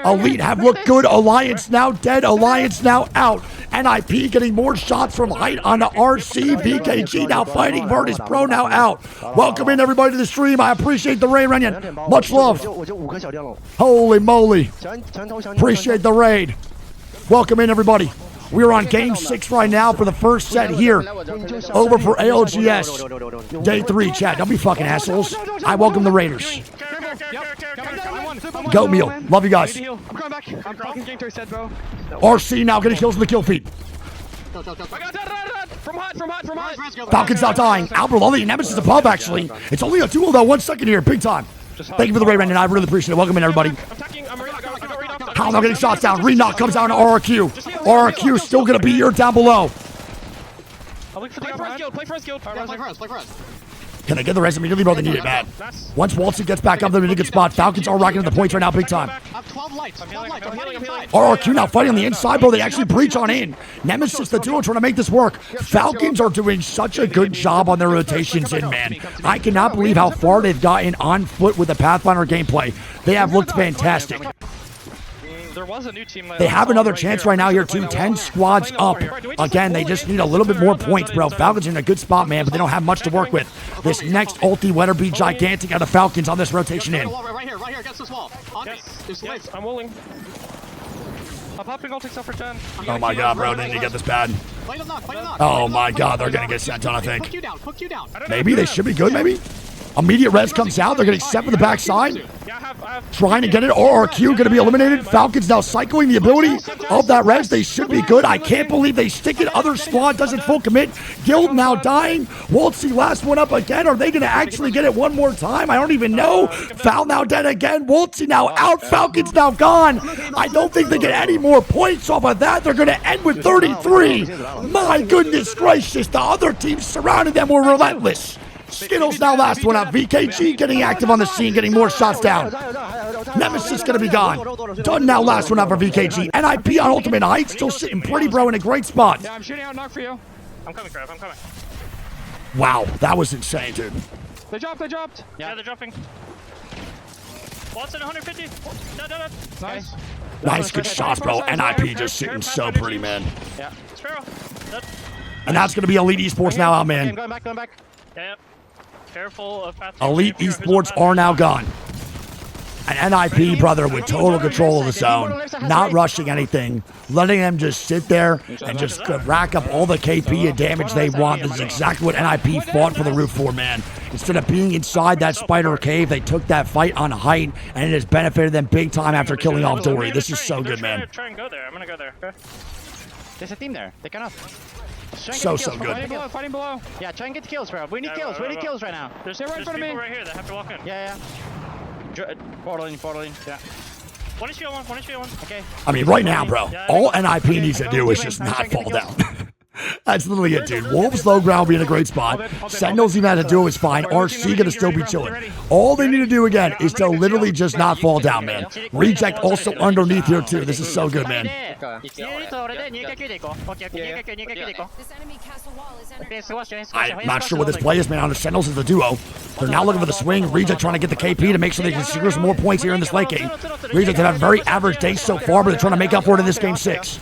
Elite have looked good. Alliance now dead. Alliance now out. NIP getting more shots from height on the RC. VKG now fighting. Virtus Pro now out. Welcome in, everybody, to the stream. I appreciate the raid, Renyan. Much love. Holy moly. Appreciate the raid. Welcome in, everybody. We're on game 6 right now for the first set here. Over for ALGS. Day 3, chat. Don't be fucking assholes. I welcome the Raiders. Goat meal. Love you guys. RC now getting kills in the kill feed. Falcons not dying. Albert Lully, Nemesis above, actually. It's only a duel, though. 1 second here. Big time. Thank you for the raid, Brandon. I really appreciate it. Welcome in, everybody. Hal now getting shots down. Re-knock comes down to RRQ. RRQ still going to be here down below. Play for us, guild. Can I get the res immediately, bro? They need it bad. Once Waltzy gets back up, they're in a good spot. Falcons are rocking at the points right now, big time. RRQ now fighting on the inside, bro. They actually breach on in. Nemesis, the duo, trying to make this work. Falcons are doing such a good job on their rotations in, man. I cannot believe how far they've gotten on foot with the Pathfinder gameplay. They have looked fantastic. There was a new team. They have another chance right now here, too. 10 squads up. Again, they just need a little bit more points, bro. Falcons are in a good spot, man, but they don't have much to work with. This next ulti better be gigantic out of Falcons on this rotation in. Right here, against this wall. Yes, I'm willing. I'm popping ulti stuff for 10. Oh my God, bro, they need to get this bad. Oh my God, they're going to get sent on, I think. Maybe they should be good, maybe? Immediate res comes out. They're getting set for the backside. Yeah, I have. Trying to get it. RRQ going to be eliminated. Falcons now cycling the ability of that res. They should be good. I can't believe they stick it. Other squad doesn't full commit. Guild now dying. Woltsy last one up again. Are they going to actually get it one more time? I don't even know. Foul now dead again. Woltsy now out. Falcons now gone. I don't think they get any more points off of that. They're going to end with 33. My goodness gracious. The other teams surrounding them were relentless. Skittles now last one up. VKG getting active on the scene, getting more shots down. Nemesis going to be gone. Done now last one up for VKG. NIP on Ultimate Height, still sitting pretty, bro, in a great spot. Yeah, I'm shooting out knock for you. I'm coming, Crab. I'm coming. Wow, that was insane, dude. They dropped. Yeah, they're dropping. Watson 150. No. Nice. Nice, good shots, bro. NIP just sitting so pretty, man. Yeah. Sparrow. And that's going to be Elite Esports now out, man. Going back. Yeah. Careful of path. Elite Esports are now gone. And NIP, brother, with total control of the zone, not rushing anything, letting them just sit there and just rack up all the KP and damage they want. This is exactly what NIP fought for the roof for, man. Instead of being inside that spider cave, they took that fight on height, and it has benefited them big time after killing off Dory. This is so good, man. Try and go there. I'm gonna go there. Okay. There's a team there. They cannot. So good. Fighting below. Yeah, try and get kills, bro. We need kills. We need kills right now. There's right in front of me. people right here that have to walk in. Yeah. Portal in. Yeah. One HP on one. Okay. I mean, right now, bro, all NIP needs to do is just not fall down. That's literally it, dude. Wolves low ground will be in a great spot. Sentinels even had to do is fine. RC gonna still be chilling. All they need to do again is to literally just not fall down, man. Reject also underneath here too. This is so good, man. I'm not sure what this play is, man. On the Sentinels is the duo. They're now looking for the swing. Reject trying to get the KP to make sure they can secure some more points here in this late game. Reject have had a very average day so far, but they're trying to make up for it in this game 6.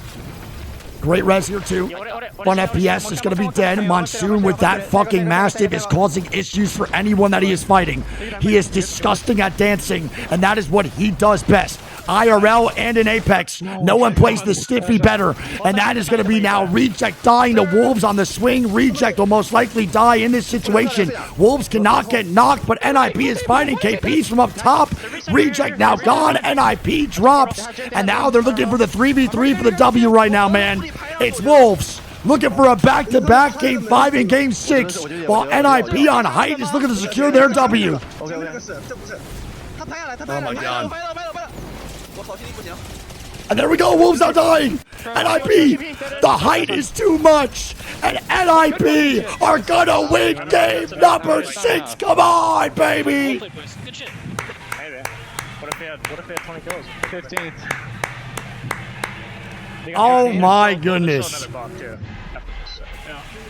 Great res here, too. 1 FPS is going to be dead. Monsoon with that fucking Mastiff is causing issues for anyone that he is fighting. He is disgusting at dancing, and that is what he does best. IRL and in Apex. No one plays the Stiffy better, and that is going to be now Reject dying to Wolves on the swing. Reject will most likely die in this situation. Wolves cannot get knocked, but NIP is fighting KPs from up top. Reject now gone. NIP drops, and now they're looking for the 3v3 for the W right now, man. It's Wolves looking for a back-to-back Game 5 and Game 6, while NIP on height is looking to secure their W. Oh my god. And there we go, Wolves are dying. NIP, the height is too much. And NIP are gonna win game number 6. Come on, baby. Good shit. Hey there. What if they had 20 kills? 15th. Oh my goodness.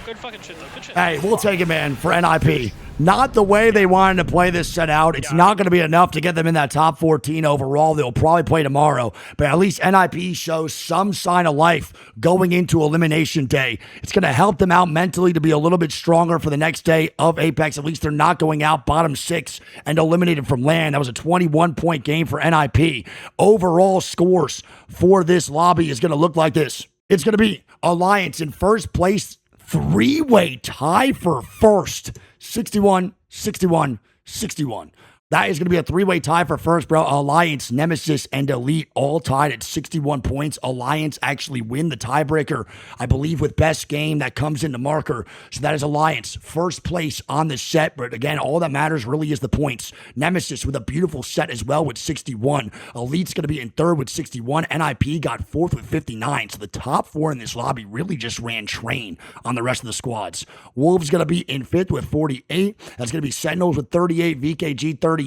Good fucking shit, though. Good shit. Hey, we'll take it, man, for NIP. Not the way they wanted to play this set out. It's not going to be enough to get them in that top 14 overall. They'll probably play tomorrow. But at least NIP shows some sign of life going into Elimination Day. It's going to help them out mentally to be a little bit stronger for the next day of Apex. At least they're not going out bottom 6 and eliminated from LAN. That was a 21-point game for NIP. Overall scores for this lobby is going to look like this. It's going to be Alliance in first place. 3-way tie for first. 61, 61, 61. That is going to be a 3-way tie for first, bro. Alliance, Nemesis, and Elite all tied at 61 points. Alliance actually win the tiebreaker, I believe, with best game that comes into marker. So that is Alliance, first place on the set. But again, all that matters really is the points. Nemesis with a beautiful set as well with 61. Elite's going to be in third with 61. NIP got fourth with 59. So the top 4 in this lobby really just ran train on the rest of the squads. Wolves going to be in fifth with 48. That's going to be Sentinels with 38. VKG 38.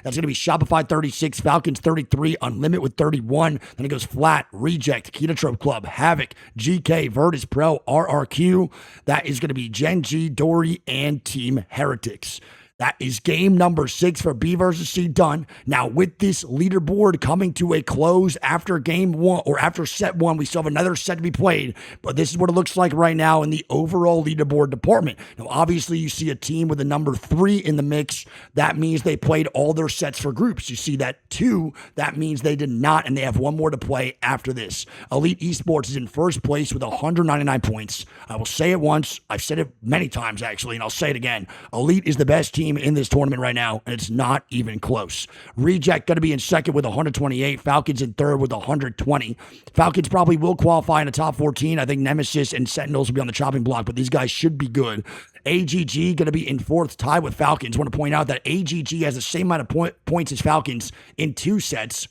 That's going to be Shopify 36, Falcons 33, Unlimit with 31. Then it goes Flat, Reject, Ketotrope Club, Havoc, GK, Virtus Pro, RRQ. That is going to be Gen G, Dory, and Team Heretics. That is game number 6 for B versus C done. Now, with this leaderboard coming to a close after game 1, or after set 1, we still have another set to be played. But this is what it looks like right now in the overall leaderboard department. Now, obviously, you see a team with a number 3 in the mix. That means they played all their sets for groups. You see that 2, that means they did not, and they have one more to play after this. Elite Esports is in first place with 199 points. I will say it once. I've said it many times, actually, and I'll say it again. Elite is the best team team in this tournament right now, and it's not even close. Reject going to be in second with 128. Falcons in third with 120. Falcons probably will qualify in the top 14. I think Nemesis and Sentinels will be on the chopping block, but these guys should be good. AGG going to be in fourth, tied with Falcons. I want to point out that AGG has the same amount of points as Falcons in 2 sets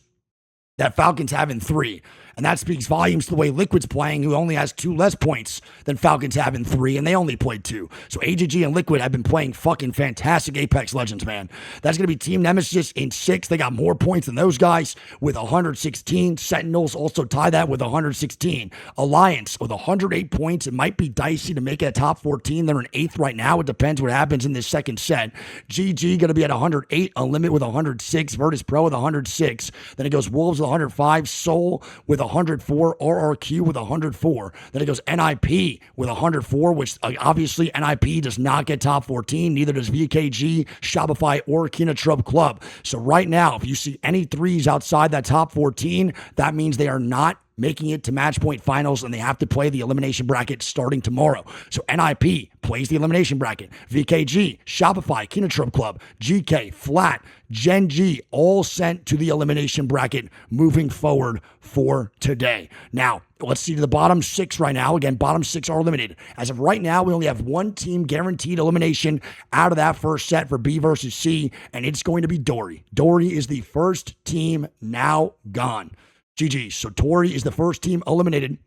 that Falcons have in 3. And that speaks volumes to the way Liquid's playing, who only has 2 less points than Falcons have in 3, and they only played 2. So AGG and Liquid have been playing fucking fantastic Apex Legends, man. That's going to be Team Nemesis in 6. They got more points than those guys with 116. Sentinels also tie that with 116. Alliance with 108 points. It might be dicey to make it a top 14. They're in 8th right now. It depends what happens in this second set. GG going to be at 108. Unlimit with 106. Virtus Pro with 106. Then it goes Wolves with 105. Soul with 104, RRQ with 104. Then it goes NIP with 104, which obviously NIP does not get top 14. Neither does VKG, Shopify, or Kinatrub Club. So right now, if you see any 3s outside that top 14, that means they are not making it to match point finals, and they have to play the elimination bracket starting tomorrow. So NIP plays the elimination bracket. VKG, Shopify, Kinatrub Club, GK, Flat, Gen G, all sent to the elimination bracket moving forward for today. Now, let's see to the bottom 6 right now. Again, bottom 6 are eliminated. As of right now, we only have 1 team guaranteed elimination out of that first set for B versus C, and it's going to be Dory. Dory is the first team now gone. GG. So Tori is the first team eliminated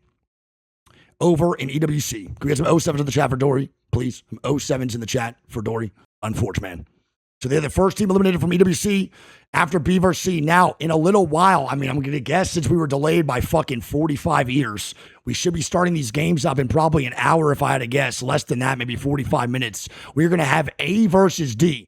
over in EWC. Can we get some 07s in the chat for Dory, please? Some 07s in the chat for Dory. Unfortunate, man. So they're the first team eliminated from EWC after B versus C. Now, in a little while, I mean, I'm going to guess since we were delayed by fucking 45 years, we should be starting these games up in probably an hour if I had to guess. Less than that, maybe 45 minutes. We're going to have A versus D.